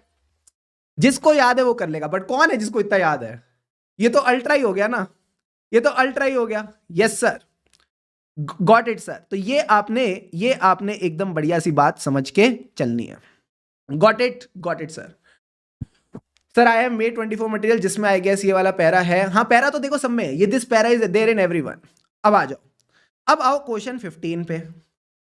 जिसको याद है वो कर लेगा, बट कौन है जिसको इतना याद है, ये तो अल्ट्रा ही हो गया ना, ये तो अल्ट्रा ही हो गया। Yes sir, got it sir. तो ये आपने एकदम बढ़िया सी बात समझ के चलनी है। Got it sir I am made 24 material, जिसमें आई गेस ये वाला पैरा है। हाँ पैरा तो देखो सब में, ये this para is there in everyone. अब आ जाओ, अब आओ क्वेश्चन 15 पे।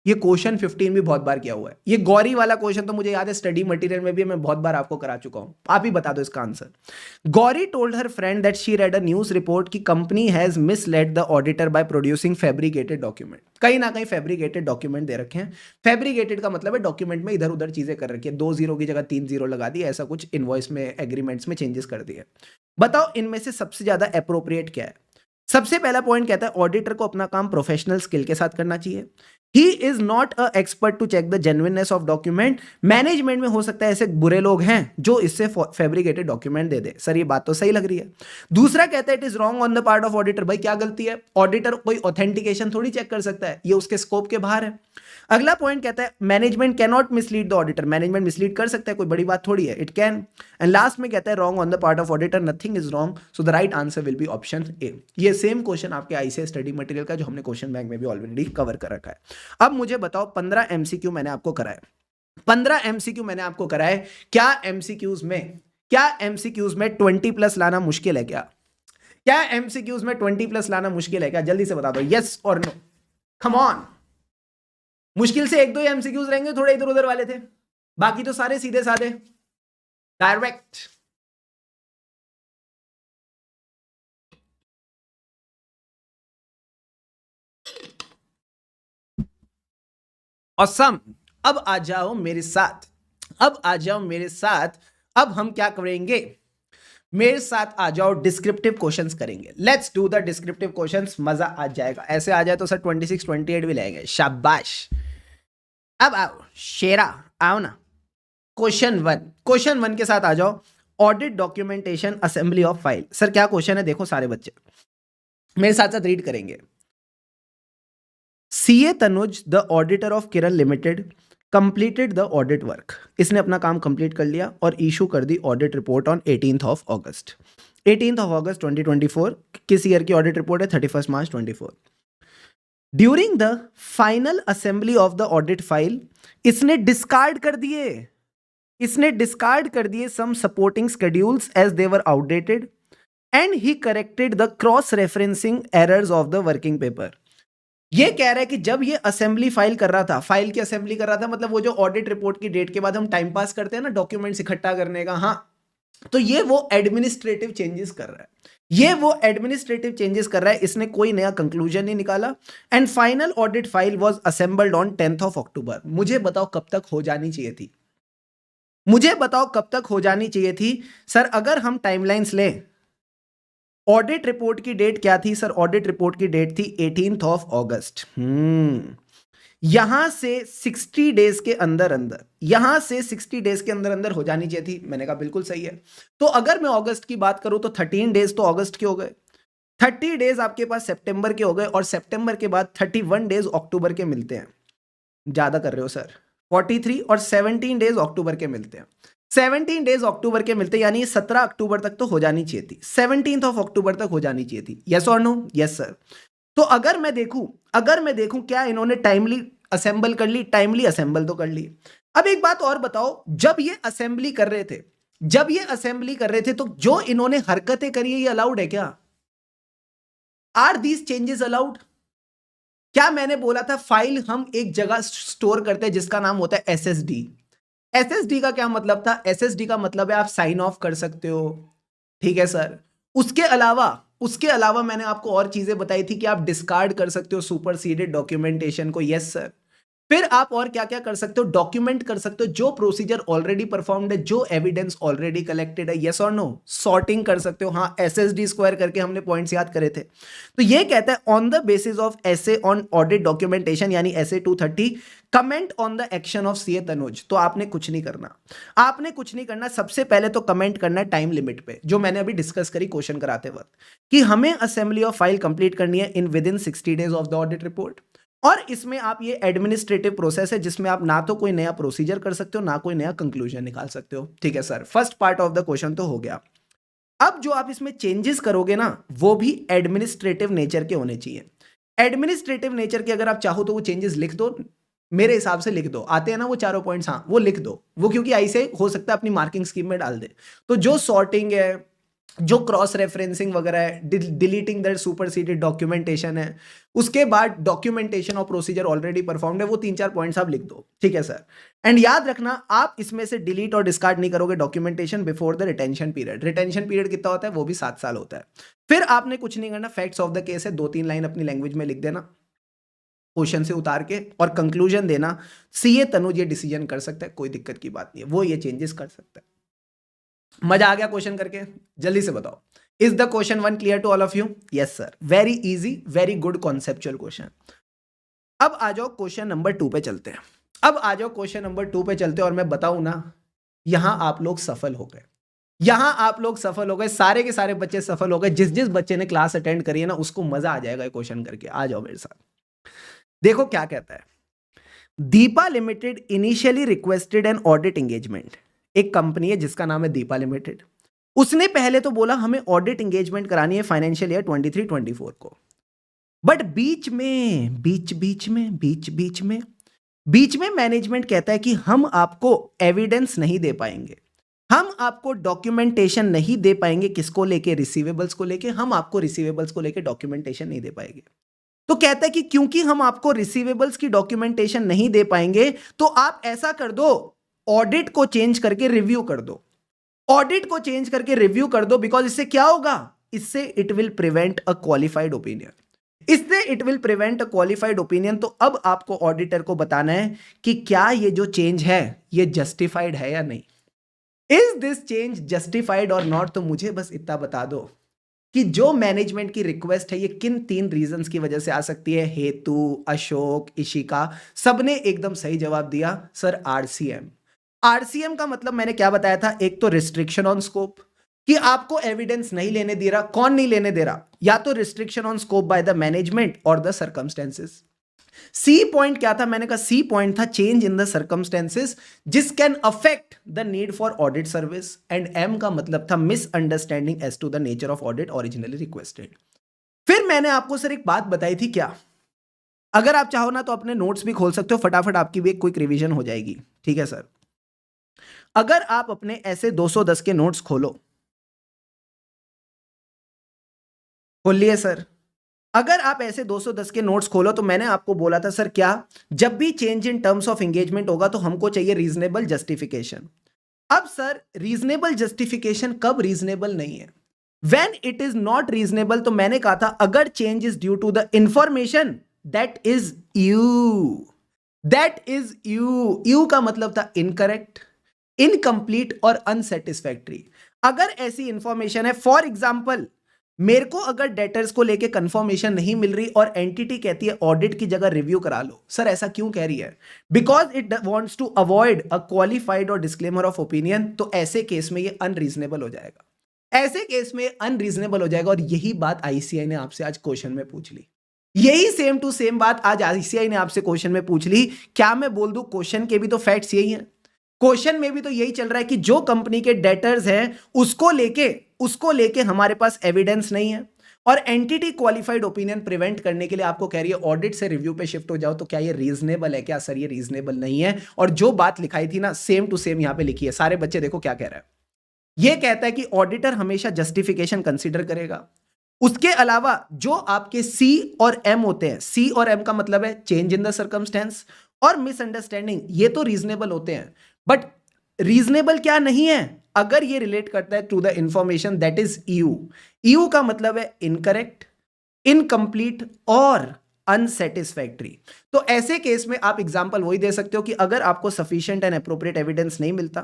ये क्वेश्चन 15 भी बहुत बार किया हुआ है, ये गौरी वाला क्वेश्चन तो मुझे याद है स्टडी मटेरियल में भी मैं बहुत बार आपको करा चुका हूं। आप ही बता दो इसका answer. Gauri told her friend that she read a news report की company has misled the auditor by producing fabricated document. कहीं ना कहीं फैब्रिकेटेड डॉक्यूमेंट दे रखे हैं। फैब्रिकेटेड का मतलब है डॉक्यूमेंट में इधर उधर चीजें कर रखी है, 2 जीरो की जगह 3 जीरो लगा दी, ऐसा कुछ इनवॉइस में एग्रीमेंट्स में चेंजेस कर दिए। बताओ इनमें से सबसे ज्यादा अप्रोप्रिएट क्या है। सबसे पहला पॉइंट कहता है ऑडिटर को अपना काम प्रोफेशनल स्किल के साथ करना चाहिए। He is not a expert to check the genuineness of document. Management में हो सकता है ऐसे बुरे लोग हैं जो इससे फैब्रिकेटेड डॉक्यूमेंट दे दे। सर ये बात तो सही लग रही है। दूसरा कहता है it is wrong on the part of auditor. भाई क्या गलती है, ऑडिटर कोई ऑथेंटिकेशन थोड़ी चेक कर सकता है, ये उसके स्कोप के बाहर है। अगला पॉइंट कहता है management can not mislead the auditor. Management mislead कर सकता है, कोई बड़ी बात थोड़ी है, इट कैन। एंड लास्ट में कहता है wrong on the part of auditor, nothing is wrong, so the right answer will be option A. ये सेम क्वेश्चन आपके आईसीएस स्टडी मटेरियल का जो हमने क्वेश्चन बैंक में भी ऑलरेडी कवर कर रखा है। अब मुझे बताओ 15 एमसीक्यू मैंने आपको कराया, 15 एमसीक्यू मैंने आपको कराए, क्या एमसीक्यूज में 20 प्लस लाना मुश्किल है क्या एमसीक्यूज में 20 प्लस लाना मुश्किल है क्या? जल्दी से बता दो यस और नो, कम ऑन। मुश्किल से एक दो एमसीक्यूज रहेंगे थोड़े इधर उधर वाले थे, बाकी तो सारे सीधे साधे डायरेक्ट। ऑसम। अब आ जाओ मेरे साथ, अब हम क्या करेंगे, मेरे साथ आ जाओ, डिस्क्रिप्टिव क्वेश्चंस करेंगे। Let's do the descriptive questions, मजा आ जाएगा। ऐसे आ जाए तो सर 26 28 भी लेंगे, शाबाश। अब आओ शेरा, आओ ना। क्वेश्चन 1 के साथ आ जाओ, audit documentation assembly of file. Sir क्या क्वेश्चन है, देखो सारे बच्चे मेरे साथ साथ रीड करेंगे। CA Tanuj the auditor of Kiran limited completed the audit work. इसने अपना काम कंप्लीट कर लिया और इशू कर the audit report on 18th of August 2024। किस ईयर की ऑडिट रिपोर्ट है? 31 March 24। During the final assembly of the audit file इसने डिस्कार्ड कर दिए some supporting schedules as they were outdated and he corrected the cross referencing errors of the working paper. ये कह रहा है कि जब ये असेंबली फाइल कर रहा था, फाइल की असेंबली कर रहा था मतलब वो जो ऑडिट रिपोर्ट की डेट के बाद हम टाइम पास करते हैं ना डॉक्यूमेंट्स इकट्ठा करने का, हाँ, तो ये वो एडमिनिस्ट्रेटिव चेंजेस कर रहा है, ये वो एडमिनिस्ट्रेटिव चेंजेस कर रहा है, इसने कोई नया कंक्लूजन नहीं निकाला। And final audit file was assembled on 10th of October. मुझे बताओ कब तक हो जानी चाहिए थी, मुझे बताओ कब तक हो जानी चाहिए थी सर। अगर हम टाइमलाइंस लें, ऑडिट रिपोर्ट की डेट क्या थी सर? ऑडिट रिपोर्ट की डेट थी 18th ऑफ अगस्त। यहां से 60 डेज के अंदर अंदर, यहां से 60 डेज के अंदर अंदर हो जानी चाहिए थी। मैंने कहा बिल्कुल सही है। तो अगर मैं अगस्त की बात करूं तो 13 डेज तो अगस्त के हो गए, 30 डेज आपके पास सितंबर के हो गए, और सितंबर के बाद 31 डेज अक्टूबर के मिलते हैं। ज्यादा कर रहे हो सर, 43 और 17 डेज अक्टूबर के मिलते हैं, 17 डेज अक्टूबर के मिलते हैं, यानी 17 अक्टूबर तक तो हो जानी चाहिए थी, 17th ऑफ अक्टूबर तक हो जानी चाहिए थी। यस और नो? Yes sir. तो अगर मैं देखूं क्या इन्होंने टाइमली असेंबल कर ली? टाइमली असेंबल तो कर ली। अब एक बात और बताओ, जब ये असेंबली कर रहे थे, जब ये असेंबली कर रहे थे तो जो इन्होंने हरकतें करी है ये अलाउड है क्या? Are these changes allowed? क्या मैंने बोला था फाइल हम एक जगह स्टोर करते हैं जिसका नाम होता है एसएसडी। एसएसडी का क्या मतलब था? एसएसडी का मतलब है आप साइन ऑफ कर सकते हो, ठीक है सर। उसके अलावा मैंने आपको और चीजें बताई थी कि आप डिस्कार्ड कर सकते हो सुपरसीडेड डॉक्यूमेंटेशन को। Yes sir. फिर आप और क्या क्या कर सकते हो? डॉक्यूमेंट कर सकते हो जो प्रोसीजर ऑलरेडी परफॉर्म्ड है, जो एविडेंस ऑलरेडी कलेक्टेड है। यस और नो? सॉर्टिंग कर सकते हो। हाँ, एसएसडी स्क्वायर करके हमने पॉइंट्स याद करे थे। तो ये कहता है on the basis of essay on audit documentation यानी एसे 230 comment on the action of CA Tanuj. तो आपने कुछ नहीं करना, आपने कुछ नहीं करना। सबसे पहले तो कमेंट करना है टाइम लिमिट पे, जो मैंने अभी डिस्कस करी क्वेश्चन कराते वक्त, कि हमें असेंबली ऑफ फाइल कंप्लीट करनी है in with in 60 days of the audit report. और इसमें आप ये एडमिनिस्ट्रेटिव प्रोसेस है जिसमें आप ना तो कोई नया प्रोसीजर कर सकते हो ना कोई नया कंक्लूजन निकाल सकते हो। ठीक है sir, first part of the question तो हो गया। अब जो आप इसमें चेंजेस करोगे ना वो भी एडमिनिस्ट्रेटिव नेचर के होने चाहिए। एडमिनिस्ट्रेटिव नेचर के अगर आप चाहो तो वो चेंजेस लिख दो, मेरे हिसाब से लिख दो। आते हैं ना वो चारों पॉइंट्स, हाँ वो लिख दो, वो क्योंकि ऐसे हो सकता है अपनी मार्किंग स्कीम में डाल दे। तो जो सॉर्टिंग है, जो क्रॉस रेफरेंसिंग वगैरह है, डिलीटिंग दैट सुपरसीडेड डॉक्यूमेंटेशन है, उसके बाद डॉक्यूमेंटेशन और प्रोसीजर ऑलरेडी परफॉर्म्ड है, वो 3-4 पॉइंट्स आप लिख दो। ठीक है सर। एंड याद रखना आप इसमें से डिलीट और डिस्कार्ड नहीं करोगे documentation before the retention period. Retention period कितना होता है? वो भी 7 साल होता है। फिर आपने कुछ नहीं करना, फैक्ट्स ऑफ द केस है 2-3 लाइन अपनी लैंग्वेज में लिख देना क्वेश्चन से उतार के, और कंक्लूजन देना सीए तनुज ये डिसीजन कर सकता है, कोई दिक्कत की बात नहीं है, वो ये चेंजेस कर सकता है। मजा आ गया क्वेश्चन करके? जल्दी से बताओ, is the question 1 clear to all of you? Yes sir, very easy, very good conceptual question. अब आ जाओ क्वेश्चन नंबर 2 पे चलते हैं। अब आ जाओ क्वेश्चन नंबर 2 पे चलते हैं, और मैं बताऊं ना, यहां आप लोग सफल हो गए, यहां आप लोग सफल हो गए, सारे के सारे बच्चे सफल हो गए। जिस जिस बच्चे ने क्लास अटेंड करी है ना उसको मजा आ जाएगा क्वेश्चन करके। आ जाओ मेरे साथ, देखो क्या कहता है। Deepa limited initially requested an audit engagement. एक कंपनी है जिसका नाम है दीपा लिमिटेड। उसने पहले तो बोला हमें ऑडिट एंगेजमेंट करानी है फाइनेंशियल ईयर 23-24 को, बट बीच में मैनेजमेंट कहता है कि हम आपको एविडेंस नहीं दे पाएंगे, हम आपको डॉक्यूमेंटेशन नहीं दे पाएंगे। किसको लेके? रिसीवेबल्स को लेके। हम आपको रिसीवेबल्स को लेके डॉक्यूमेंटेशन नहीं दे पाएंगे। तो कहता है कि क्योंकि हम आपको रिसीवेबल्स की डॉक्यूमेंटेशन नहीं दे पाएंगे तो आप ऐसा कर दो, ऑडिट को चेंज करके रिव्यू कर दो, ऑडिट को चेंज करके रिव्यू कर दो। बिकॉज इससे क्या होगा? इससे it will prevent a qualified opinion, इससे it will prevent a qualified opinion. तो अब आपको ऑडिटर को बताना है कि क्या ये जो चेंज है ये जस्टिफाइड है या नहीं। इज दिस चेंज जस्टिफाइड और नॉट? तो मुझे बस इतना बता दो कि जो मैनेजमेंट की रिक्वेस्ट है ये किन 3 रीजंस की वजह से आ सकती है। हेतु, अशोक, इशिका, सबने एकदम सही जवाब दिया सर, आरसीएम। आरसीएम का मतलब मैंने क्या बताया था? एक तो रिस्ट्रिक्शन ऑन स्कोप, कि आपको एविडेंस नहीं लेने दे रहा। कौन नहीं लेने दे रहा? या तो restriction on scope by the management और द सर्कमस्टेंसेस। सी पॉइंट क्या था? मैंने कहा सी पॉइंट था change in the circumstances which can affect the need for audit service. And M का मतलब था misunderstanding as to the nature of audit originally requested. फिर मैंने आपको सर एक बात बताई थी, क्या? अगर आप चाहो ना तो अपने नोट्स भी खोल सकते हो, फटाफट आपकी भी एक क्विक रिवीजन हो जाएगी। ठीक है सर, अगर आप अपने ऐसे 210 के नोट्स खोलो, खोल लिए सर? अगर आप ऐसे 210 के नोट्स खोलो तो मैंने आपको बोला था सर क्या, जब भी change in terms of engagement होगा तो हमको चाहिए रीजनेबल जस्टिफिकेशन। अब सर रीजनेबल जस्टिफिकेशन कब रीजनेबल नहीं है? When it is not reasonable, तो मैंने कहा था अगर change is due to the information that is U का मतलब था इनकरेक्ट, इनकम्प्लीट और अनसेटिस्फैक्टरी। अगर ऐसी इंफॉर्मेशन है, फॉर एग्जाम्पल मेरे को अगर डेटर्स को लेके कंफर्मेशन नहीं मिल रही और एंटिटी कहती है ऑडिट की जगह रिव्यू करा लो, सर ऐसा क्यों कह रही है? Because it wants to avoid a qualified और डिस्क्लेमर ऑफ ओपिनियन, तो ऐसे केस में ये अनरीजनेबल हो जाएगा, ऐसे केस में अनरीजनेबल हो जाएगा। और यही बात आईसीआई ने आपसे आज क्वेश्चन में पूछ ली, यही सेम टू सेम बात आज आईसीआई ने आपसे क्वेश्चन में पूछ ली। क्या मैं बोल दूं क्वेश्चन के भी तो फैक्ट्स यही हैं, क्वेश्चन में भी तो यही चल रहा है कि जो कंपनी के डेटर्स हैं उसको लेके हमारे पास एविडेंस नहीं है, और एंटिटी क्वालिफाइड ओपिनियन प्रिवेंट करने के लिए आपको कह रही है ऑडिट से रिव्यू पे शिफ्ट हो जाओ। तो क्या ये रीजनेबल है? क्या सर ये रीजनेबल नहीं है? और जो बात लिखाई थी ना सेम टू सेम यहां पे लिखी है। सारे बच्चे देखो क्या कह रहा है, ये कहता है कि ऑडिटर हमेशा जस्टिफिकेशन कंसीडर करेगा। उसके अलावा जो आपके सी और एम होते हैं, सी और एम का मतलब है चेंज इन द सर्कमस्टेंस और मिसअंडरस्टैंडिंग, ये तो रीजनेबल होते हैं, बट रीजनेबल क्या नहीं है? अगर ये रिलेट करता है to the information that is U का मतलब है इनकरेक्ट, इनकम्प्लीट और अनसेटिस्फैक्टरी। तो ऐसे केस में आप एग्जांपल वही दे सकते हो कि अगर आपको सफिशिएंट एंड अप्रोप्रिएट एविडेंस नहीं मिलता,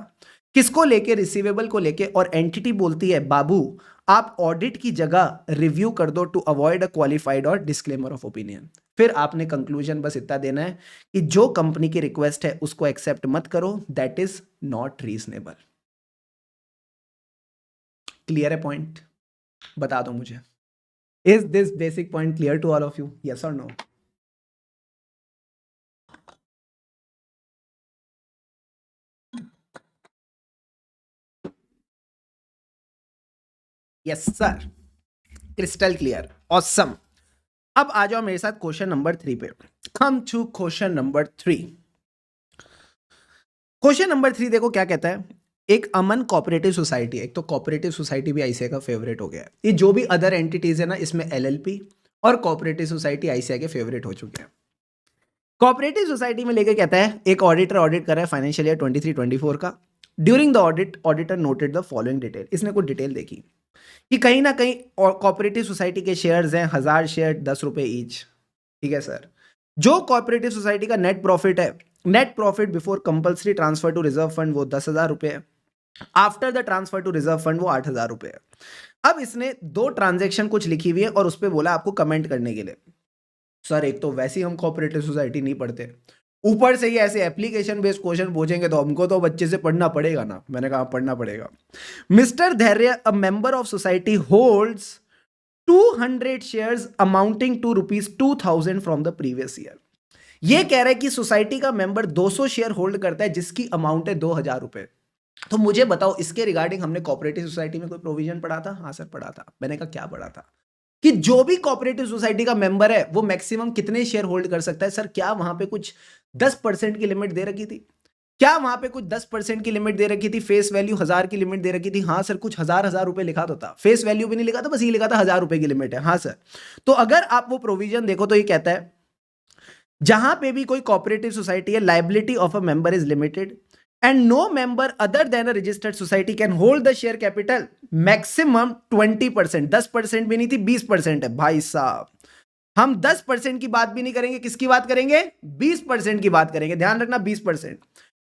किसको लेके? रिसीवेबल को लेके, और एंटिटी बोलती है बाबू आप ऑडिट की जगह रिव्यू कर दो टू अवॉइड अ क्वालिफाइड और डिस्क्लेमर ऑफ ओपिनियन, फिर आपने कंक्लूजन बस इतना देना है कि जो कंपनी की रिक्वेस्ट है उसको एक्सेप्ट मत करो, that is not reasonable. Clear है पॉइंट? बता दो मुझे, is this basic point clear to all of you? Yes और no? Yes sir, crystal clear, awesome. अब आ जाओ मेरे साथ क्वेश्चन नंबर 3 पे। Come to question number 3। Question number 3 देखो क्या कहता है। एक अमन कोऑपरेटिव सोसाइटी है, एक तो कोऑपरेटिव सोसाइटी भी आईसीआई का फेवरेट हो गया है। ये जो भी अदर एंटिटीज है ना, इसमें एलएलपी और कोऑपरेटिव सोसाइटी आईसीआई के फेवरेट हो चुके हैं। कोऑपरेटिव सोसाइटी में लेके कहता है एक ऑडिटर ऑडिट कर रहा है फाइनेंशियल ईयर 23-24 का। During the audit auditor noted the following detail. इसने कुछ डिटेल देखी कि कहीं ना कहीं कोऑपरेटिव सोसाइटी के शेयर्स हैं 1000 शेयर 10 रुपए ईच। ठीक है सर, जो कोऑपरेटिव सोसाइटी का नेट प्रॉफिट है, net profit before compulsory transfer to reserve fund वो 10,000 रुपए है, after the transfer to reserve fund वो 8,000 रुपए है। अब इसने दो ट्रांजेक्शन कुछ लिखी हुई है और उस पर बोला आपको कमेंट करने के लिए। सर एक तो वैसे ही हम कोऑपरेटिव सोसाइटी नहीं पढ़ते, ऊपर से ही ऐसे एप्लीकेशन बेस्ड क्वेश्चन पूछेंगे तो हमको तो बच्चे से पढ़ना पड़ेगा ना। मैंने कहा पढ़ना पड़ेगा। Mister Dhairya a member of society holds 200 shares amounting to ₹2,000 from the previous year. ये कह रहा है कि सोसाइटी का मेंबर 200 शेयर होल्ड करता है जिसकी अमाउंट है 2,000 रुपए। तो मुझे बताओ इसके रिगार्डिंग हमने कोऑपरेटिव सोसाइटी में कोई प्रोविजन पढ़ा था? हाँ सर पढ़ा था। मैंने कहा क्या पढ़ा था? कि जो भी कोऑपरेटिव सोसाइटी का मेंबर है वो मैक्सिमम कितने शेयर होल्ड कर सकता है। सर क्या वहां पे कुछ 10% की लिमिट दे रखी थी? क्या वहां पे कुछ 10% की लिमिट दे रखी थी? फेस वैल्यू 1000 की लिमिट दे रखी थी? हाँ सर, कुछ हजार रुपए लिखा तो था, फेस वैल्यू भी नहीं लिखा था, बस ये लिखा था 1000 रुपए की लिमिट है। हाँ सर। तो अगर आप वो प्रोविजन देखो तो ये कहता है जहां पे भी कोई कोऑपरेटिव सोसाइटी है, liability of a member is limited and no member other than a registered society can hold the share capital maximum 20%। 10% भी नहीं थी, 20% है। भाई साहब हम 10% की बात भी नहीं करेंगे, किसकी बात करेंगे? 20% की बात करेंगे। ध्यान रखना 20%,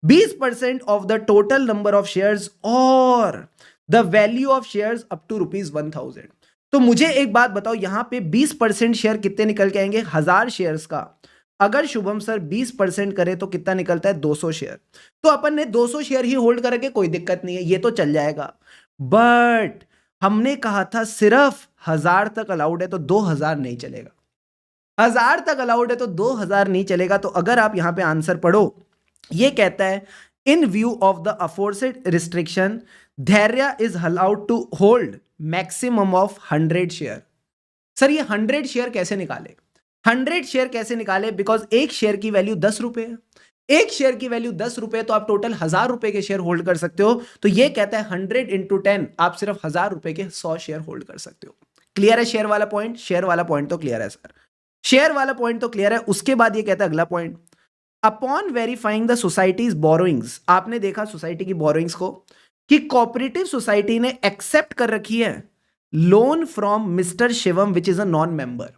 20% of the total number of shares और the value of shares up to ₹1,000। तो मुझे एक बात बताओ, यहां पे 20% शेयर कितने निकल के आएंगे? 1000 शेयर्स का अगर शुभम सर 20% करे तो कितना निकलता है? 200 शेयर। तो अपन ने 200 शेयर ही होल्ड करके कोई दिक्कत नहीं है, ये तो चल जाएगा। बट हमने कहा था सिर्फ 1000 तक अलाउड है तो 2000 नहीं चलेगा। 1000 तक अलाउड है तो 2000 नहीं चलेगा। तो अगर आप यहां पे आंसर पढ़ो, ये कहता है in view of the aforesaid restriction Dhairya is allowed to hold maximum of 100 share. Sir ये 100 शेयर कैसे निकाले? 100 शेयर कैसे निकाले? बिकॉज एक शेयर की वैल्यू 10 रुपए है। एक शेयर की वैल्यू 10 रुपए, तो आप टोटल 1000 रुपए के शेयर होल्ड कर सकते हो। तो ये कहता है 100 × 10 आप सिर्फ 1000 रुपए के 100 शेयर होल्ड कर सकते हो। क्लियर है शेयर वाला पॉइंट? शेयर वाला पॉइंट तो क्लियर है सर, शेयर वाला पॉइंट तो क्लियर है। उसके बाद ये कहता है अगला point, upon verifying the societies borrowings, आपने देखा सोसाइटी की बोरोइंग्स को कि कोऑपरेटिव सोसाइटी ने एक्सेप्ट कर रखी है loan from mister Shivam which is a non member.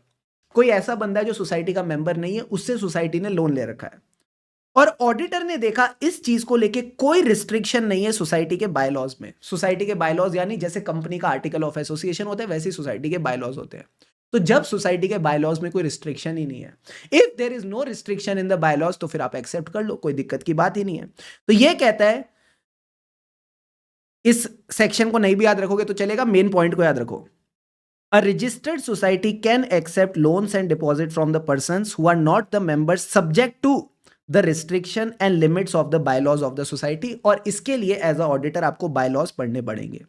कोई ऐसा बंदा है जो सोसाइटी का मेंबर नहीं है, उससे सोसाइटी ने लोन ले रखा है। और ऑडिटर ने देखा इस चीज को लेके कोई रिस्ट्रिक्शन नहीं है सोसाइटी के बायलॉज में। सोसाइटी के बायलॉज यानी जैसे कंपनी का आर्टिकल ऑफ एसोसिएशन होता है वैसे ही सोसाइटी के बायलॉज होते हैं। तो जब सोसाइटी के बायलॉज में कोई रिस्ट्रिक्शन ही नहीं है, if there is no restriction in the bylaws, तो फिर आप एक्सेप्ट कर लो, कोई दिक्कत की बात ही नहीं है। तो ये कहता है, इस सेक्शन को नहीं भी याद रखोगे तो चलेगा, मेन पॉइंट को याद रखो। A registered society can accept loans and deposit from the persons who are not the members subject to the restriction and limits of the bylaws of the society। और इसके लिए एज अ ऑडिटर आपको बायलॉज पढ़ने पड़ेंगे।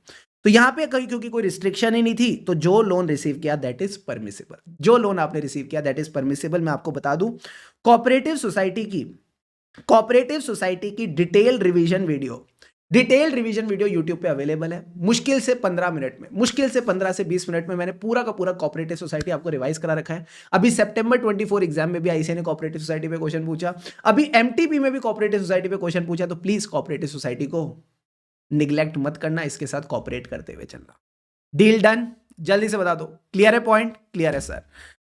तो यहां पे कहीं क्योंकि कोई रिस्ट्रिक्शन ही नहीं थी, तो जो लोन रिसीव किया दैट इज परमिसिबल। जो लोन आपने रिसीव किया दैट इज परमिसिबल। मैं आपको बता दूं, कोऑपरेटिव सोसाइटी की डिटेल रिवीजन वीडियो यूट्यूब पे अवेलेबल है। मुश्किल से 15 मिनट में, मुश्किल से 15 से 20 मिनट में मैंने पूरा का पूरा कोऑपरेटिव सोसाइटी आपको रिवाइज करा रखा है। अभी सितंबर 24 एग्जाम में भी आईसीए ने कोऑपरेटिव सोसाइटी पे क्वेश्चन पूछा, अभी एमटीपी में भी कोऑपरेटिव सोसाइटी पे क्वेश्चन पूछा। तो प्लीज कोऑपरेटिव सोसाइटी को निग्लेक्ट मत करना, इसके साथ कोऑपरेट करते हुए चलना। Deal done? जल्दी से बता दो, क्लियर है पॉइंट? क्लियर है सर।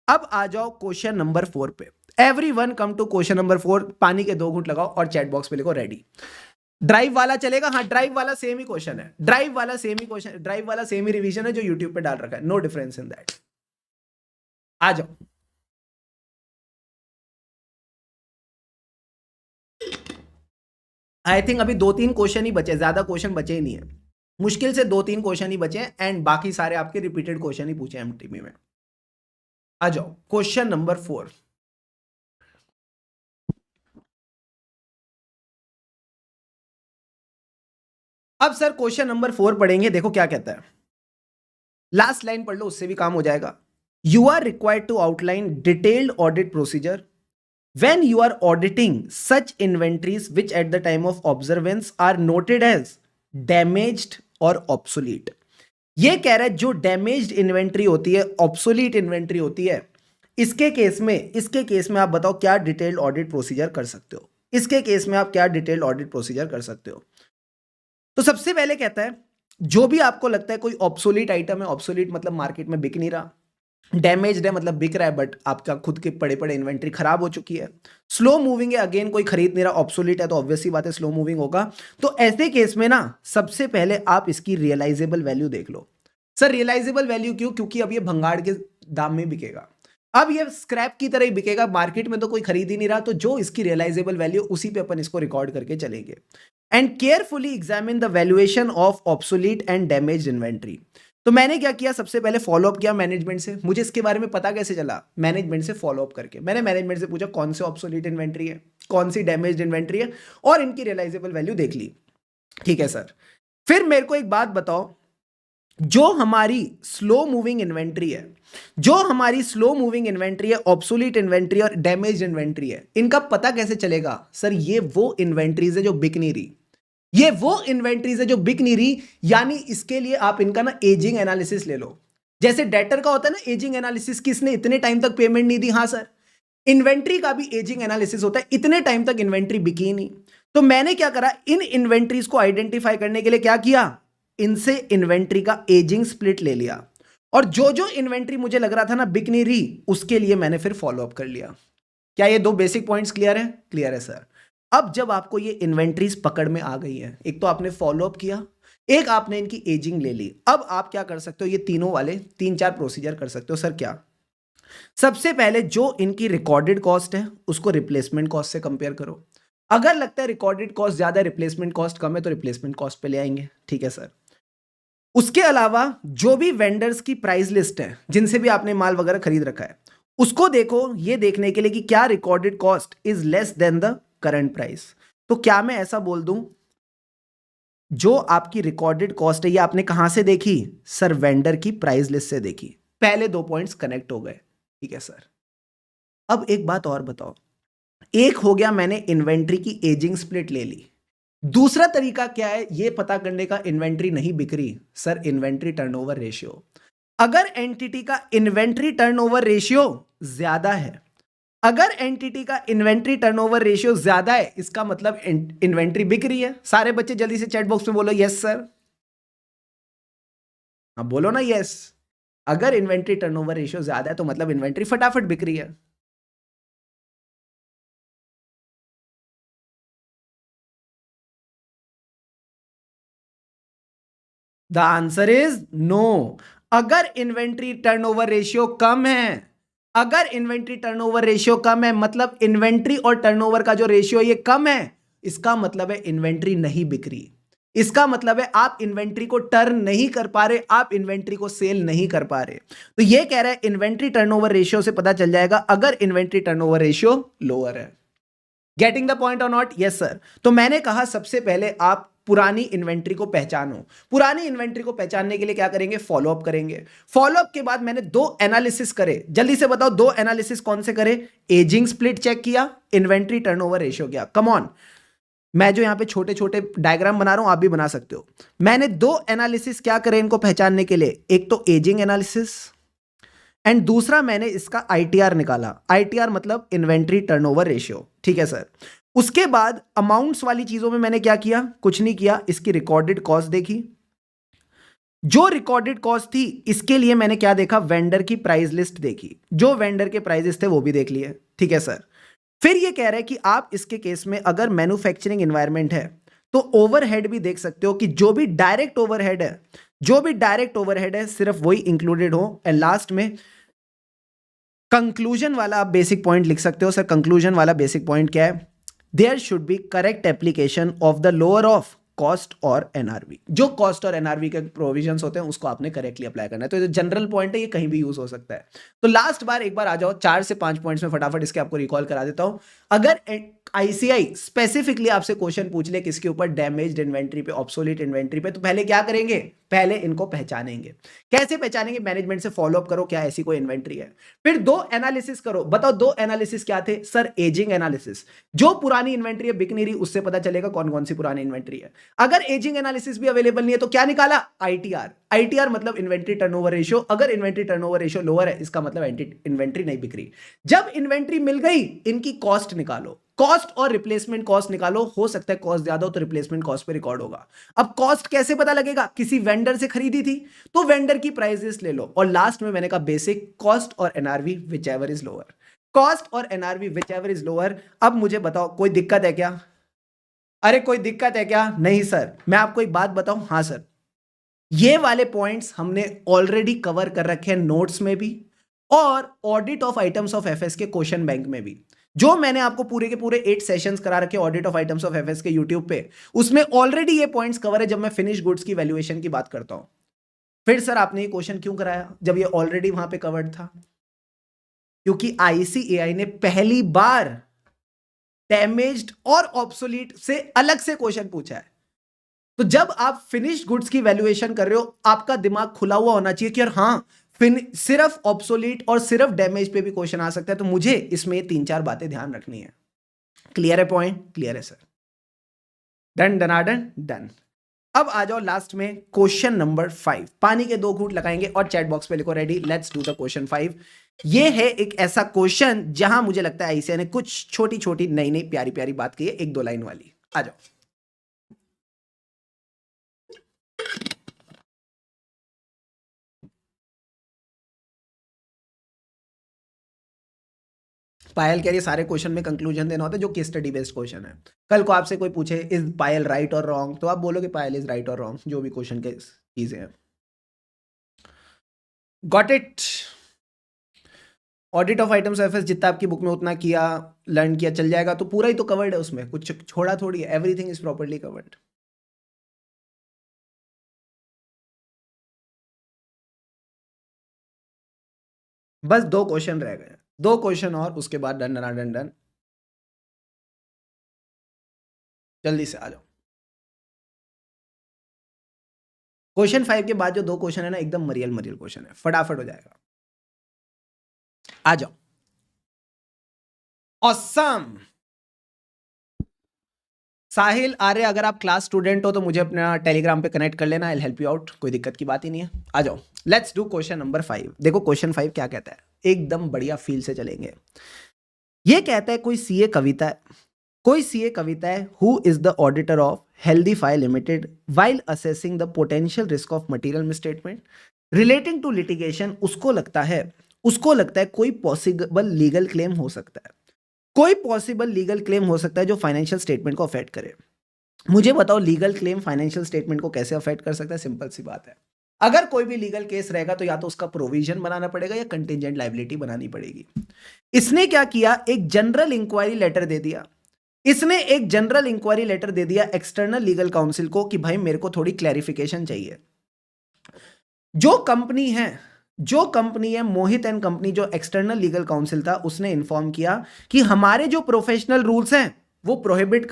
अब आ जाओ क्वेश्चन नंबर 4 पे। Everyone come to question number 4। पानी के 2 घूंट लगाओ और चैट बॉक्स पे लिखो रेडी। ड्राइव वाला चलेगा? हाँ, ड्राइव वाला सेम ही क्वेश्चन है, ड्राइव वाला सेम ही रिवीजन है जो यूट्यूब पे डाल रखा है, नो डिफरेंस इन दैट। आ जाओ। आई थिंक अभी 2-3 क्वेश्चन ही बचे, ज्यादा क्वेश्चन बचे ही नहीं है, मुश्किल से 2-3 क्वेश्चन ही बचे हैं, एंड बाकी सारे आपके रिपीटेड क्वेश्चन ही पूछे एमटीपी में। आ जाओ क्वेश्चन नंबर 4। अब सर क्वेश्चन नंबर 4 पढ़ेंगे, देखो क्या कहता है। लास्ट लाइन पढ़ लो, उससे भी काम हो जाएगा। You are required to outline detailed audit procedure when you are auditing such inventories which at the time of observance are noted as damaged or obsolete। ये कह रहा है जो डैमेज्ड इन्वेंट्री होती है, ऑब्सोलीट इन्वेंट्री होती है, इसके केस में आप बताओ क्या डिटेल्ड ऑडिट प्रोसीजर कर सकते हो। इसके केस में आप क्या डिटेल्ड ऑडिट प्रोसीजर कर सकते हो। तो सबसे पहले कहता है जो भी आपको लगता है कोई ऑब्सोलीट आइटम है, ऑब्सोलीट मतलब मार्केट में बिक नहीं रहा, डैमेज्ड है मतलब बिक रहा है बट आपका खुद के पड़े पड़े इन्वेंट्री खराब हो चुकी है, स्लो मूविंग है, अगेन कोई खरीद नहीं रहा, ऑब्सोलीट है तो ऑब्वियसली बात है स्लो मूविंग होगा। तो ऐसे केस में ना सबसे पहले आप इसकी रियलाइजेबल वैल्यू देख लो। सर रियलाइजेबल वैल्यू क्यों? क्योंकि अब ये भंगाड़ के दाम में बिकेगा, अब ये स्क्रैप की तरह ही बिकेगा, मार्केट में तो कोई खरीद ही नहीं रहा, तो जो इसकी रियलाइजेबल वैल्यू उसी पे अपन इसको रिकॉर्ड करके चलेंगे। And carefully examine the valuation of obsolete and damaged inventory. तो मैंने क्या किया, सबसे पहले फॉलोअप किया मैनेजमेंट से। मुझे इसके बारे में पता कैसे चला? मैनेजमेंट से फॉलोअप करके। मैंने मैनेजमेंट से पूछा कौन से ऑब्सोलीट इन्वेंट्री है, कौन सी डैमेज्ड इन्वेंट्री है, और इनकी रियलाइजेबल वैल्यू देख ली। ठीक है सर। फिर मेरे को एक बात बताओ, जो हमारी स्लो मूविंग इन्वेंट्री है, ऑब्सोलीट इन्वेंट्री और डैमेज्ड इन्वेंट्री है, इनका पता कैसे चलेगा? सर ये वो इन्वेंट्रीज है जो बिक नहीं रही, यानी इसके लिए आप इनका ना एजिंग एनालिसिस ले लो। जैसे डेटर का होता है ना एजिंग एनालिसिस, किसने इतने टाइम तक पेमेंट नहीं दी, हाँ सर, इन्वेंट्री का भी एजिंग एनालिसिस होता है, इतने टाइम तक इन्वेंट्री बिकी नहीं। तो मैंने क्या करा, इन इन्वेंट्रीज को आइडेंटिफाई करने के लिए क्या किया, इनसे इन्वेंट्री का एजिंग स्प्लिट ले लिया, और जो जो इन्वेंट्री मुझे लग रहा था ना बिक नहीं रही, उसके लिए मैंने फिर फॉलोअप कर लिया। क्या ये 2 बेसिक पॉइंट्स क्लियर है? क्लियर है सर। अब जब आपको ये इन्वेंट्रीज पकड़ में आ गई है, एक तो आपने फॉलोअप किया, एक आपने इनकी एजिंग ले ली, अब आप क्या कर सकते हो, ये तीनों वाले 3-4 प्रोसीजर कर सकते हो। सर क्या? सबसे पहले जो इनकी रिकॉर्डेड कॉस्ट है उसको रिप्लेसमेंट कॉस्ट से कंपेयर करो। अगर लगता है रिकॉर्डेड कॉस्ट ज्यादा रिप्लेसमेंट कॉस्ट कम है तो रिप्लेसमेंट कॉस्ट पे ले आएंगे। ठीक है सर। उसके अलावा जो भी वेंडर्स की प्राइस लिस्ट है, जिनसे भी आपने माल वगैरह खरीद रखा है, उसको देखो, ये देखने के लिए कि क्या recorded cost is less then the current price. तो क्या मैं ऐसा बोल दूं, जो आपकी रिकॉर्डेड कॉस्ट है ये आपने कहां से देखी? सर वेंडर की प्राइस लिस्ट से देखी। पहले 2 पॉइंट्स कनेक्ट हो गए। ठीक है सर। अब एक बात और बताओ, एक हो गया मैंने इन्वेंट्री की एजिंग स्प्लिट ले ली, दूसरा तरीका क्या है ये पता करने का, इन्वेंट्री नहीं बिक रही, सर इन्वेंट्री टर्नओवर रेशियो। अगर एंटिटी का इन्वेंट्री टर्नओवर रेशियो ज्यादा है, अगर एंटिटी का इन्वेंट्री टर्नओवर रेशियो ज्यादा है, इसका मतलब इन्वेंट्री बिक रही है। सारे बच्चे जल्दी से चैट बॉक्स में बोलो यस सर। हाँ बोलो ना यस। अगर इन्वेंट्री टर्नओवर रेशियो ज्यादा है तो मतलब इन्वेंट्री फटाफट बिक रही है। The answer is no. अगर इन्वेंट्री टर्नओवर रेशियो कम है, अगर इन्वेंट्री टर्नओवर रेशियो कम है, मतलब इन्वेंट्री और टर्नओवर का जो रेशियो ये कम है, इसका मतलब है इन्वेंट्री नहीं बिक रही। इसका मतलब है आप इन्वेंट्री को टर्न नहीं कर पा रहे, आप इन्वेंट्री को सेल नहीं कर पा रहे। तो ये कह रहा है इन्वेंट्री टर्नओवर रेशियो से पता चल जाएगा अगर इन्वेंट्री टर्नओवर रेशियो लोअर है। गेटिंग द पॉइंट और नॉट? Yes sir. तो मैंने कहा सबसे पहले आप पुरानी इन्वेंट्री को पहचानो। पुरानी इन्वेंट्री को पहचानने के लिए क्या करेंगे? फॉलोअप करेंगे। फॉलोअप के बाद मैंने दो एनालिसिस करे। जल्दी से बताओ दो एनालिसिस कौन से करे? एजिंग स्प्लिट चेक किया, इन्वेंट्री टर्नओवर रेशियो किया। कम ऑन, मैं जो यहां पे छोटे छोटे डायग्राम बना रहा हूं आप भी बना सकते हो। मैंने दो एनालिसिस क्या करे इनको पहचानने के लिए, एक तो एजिंग एनालिसिस एंड दूसरा मैंने इसका आईटीआर निकाला। आईटीआर मतलब इन्वेंट्री टर्नओवर रेशियो। ठीक है सर। उसके बाद अमाउंट्स वाली चीजों में मैंने क्या किया? कुछ नहीं किया, इसकी रिकॉर्डेड कॉस्ट देखी। जो रिकॉर्डेड कॉस्ट थी इसके लिए मैंने क्या देखा? वेंडर की प्राइस लिस्ट देखी। जो वेंडर के प्राइसेस थे वो भी देख लिए। ठीक है सर। फिर ये कह रहा है कि आप इसके केस में अगर मैन्युफैक्चरिंग एनवायरनमेंट है तो ओवरहेड भी देख सकते हो कि जो भी डायरेक्ट ओवरहेड है, जो भी डायरेक्ट ओवरहेड है सिर्फ वही इंक्लूडेड हो। एंड लास्ट में कंक्लूजन वाला आप बेसिक पॉइंट लिख सकते हो। सर कंक्लूजन वाला बेसिक पॉइंट क्या है? There should be correct application of the lower of cost और एनआरवी। जो कॉस्ट और एनआरवी के प्रोविजंस होते हैं उसको आपने करेक्टली अप्लाई करना है। तो ये जनरल पॉइंट है, ये कहीं भी यूज हो सकता है। तो लास्ट बार एक बार आ जाओ, 4 से 5 पॉइंट्स में फटाफट इसके आपको रिकॉल करा देता हूं। अगर आईसीआई स्पेसिफिकली आपसे क्वेश्चन पूछ ले किसके ऊपर? डैमेज्ड इन्वेंट्री पे, ऑब्सोलीट इन्वेंट्री पे, तो पहले क्या करेंगे? पहले इनको पहचानेंगे। कैसे पहचानेंगे? मैनेजमेंट से फॉलोअप करो क्या ऐसी कोई इन्वेंट्री है। फिर दो एनालिसिस करो। बताओ दो एनालिसिस क्या थे? सर एजिंग एनालिसिस, जो पुरानी इन्वेंट्री है बिक नहीं रही उससे पता चलेगा कौन कौन सी पुरानी इन्वेंट्री है। अगर एजिंग एनालिसिस भी अवेलेबल नहीं है तो क्या निकाला? आईटीआर। आईटीआर मतलब इन्वेंट्री टर्नओवर रेशियो। अगर इन्वेंट्री टर्नओवर रेशियो लोअर है इसका मतलब इन्वेंट्री नहीं बिक रही। जब इन्वेंट्री मिल गई इनकी कॉस्ट निकालो, कॉस्ट और रिप्लेसमेंट कॉस्ट निकालो। हो सकता है कॉस्ट ज्यादा हो तो रिप्लेसमेंट कॉस्ट पे रिकॉर्ड होगा। अब कॉस्ट कैसे पता लगेगा? किसी वेंडर से खरीदी थी तो वेंडर की प्राइसेस ले लो। और लास्ट में मैंने कहा बेसिक कॉस्ट और NRV whichever is lower. Cost और NRV whichever is lower. अब मुझे बताओ कोई दिक्कत है क्या? अरे कोई दिक्कत है क्या? नहीं सर। मैं आपको एक बात बताऊं? हाँ सर। ये वाले पॉइंट्स हमने ऑलरेडी कवर कर रखे हैं नोट्स में भी और audit of items of FS के क्वेश्चन बैंक में भी। जो मैंने आपको पूरे के पूरे 8 सेशंस करा रखे audit of items of FS के यूट्यूब पे, उसमें ऑलरेडी ये पॉइंट्स कवर है जब मैं फिनिश गुड्स की वैल्यूएशन की बात करता हूं। फिर सर आपने ये क्वेश्चन क्यों कराया जब ये ऑलरेडी वहां पे कवर्ड था? क्योंकि आईसीएआई ने पहली बार डैमेज्ड और ऑब्सोलीट से अलग से क्वेश्चन पूछा है। तो जब आप फिनिश्ड गुड्स की वैल्यूएशन कर रहे हो आपका दिमाग खुला हुआ होना चाहिए कि यार हाँ सिर्फ ऑब्सोलीट और सिर्फ डैमेज पे भी क्वेश्चन आ सकता है। तो मुझे इसमें 3-4 बातें ध्यान रखनी है। क्लियर है पॉइंट? क्लियर है सर। डन डनाडन डन। अब आ जाओ लास्ट में क्वेश्चन नंबर 5। पानी के 2 घूंट लगाएंगे और चैट बॉक्स पे लिखो ready. Let's do the question 5। ये है एक ऐसा क्वेश्चन जहां मुझे लगता है आईसीएआई ने कुछ छोटी छोटी नई नई प्यारी प्यारी बात की है, 1-2 लाइन वाली। आ जाओ। पायल कह रही है सारे क्वेश्चन में कंक्लूजन देना होता है जो केस स्टडी बेस्ड क्वेश्चन है। कल को आपसे कोई पूछे इज पायल राइट और रॉन्ग तो आप बोलोगे पायल इज राइट और रॉन्ग, जो भी क्वेश्चन के चीजें हैं। Got it? Audit of items FS जितना आपकी बुक में उतना किया, लर्न किया, चल जाएगा। तो पूरा ही तो कवर्ड है, उसमें कुछ छोड़ा थोड़ी है। Everything is properly covered. बस 2 क्वेश्चन रह गए, 2 क्वेश्चन और उसके बाद डन डन डन डन। जल्दी से आ जाओ। क्वेश्चन 5 के बाद जो 2 क्वेश्चन है ना एकदम मरियल मरियल क्वेश्चन है, फटाफट हो जाएगा। आ जाओ। ऑसम। साहिल आर्य, अगर आप क्लास स्टूडेंट हो तो मुझे अपना टेलीग्राम पे कनेक्ट कर लेना, I will help you out, कोई दिक्कत की बात ही नहीं है। आ जाओ, लेट्स डू क्वेश्चन नंबर 5। देखो क्वेश्चन 5 क्या कहता है, एकदम बढ़िया फील से चलेंगे। ये कहता है कोई सीए कविता है, कोई सीए कविता है, who is the auditor of Healthify limited while assessing the potential risk of material misstatement relating to litigation. उसको लगता है कोई पॉसिबल लीगल क्लेम हो सकता है, कोई पॉसिबल लीगल क्लेम हो सकता है जो फाइनेंशियल स्टेटमेंट को अफेक्ट करे। मुझे बताओ लीगल क्लेम फाइनेंशियल स्टेटमेंट को कैसे अफेक्ट कर सकता है? सिंपल सी बात है, अगर कोई भी लीगल केस रहेगा तो या तो उसका प्रोविजन बनाना पड़ेगा या कंटिजेंट लायबिलिटी बनानी पड़ेगी। इसने क्या किया, एक जनरल इंक्वायरी लेटर दे दिया, इसने एक जनरल इंक्वायरी लेटर दे दिया एक्सटर्नल लीगल काउंसिल को कि भाई मेरे को थोड़ी क्लैरिफिकेशन चाहिए। जो कंपनी है मोहित एंड कंपनी, जो एक्सटर्नल लीगल काउंसिल था, उसने इन्फॉर्म किया कि हमारे जो प्रोफेशनल रूल्स हैं वो प्रोहिबिट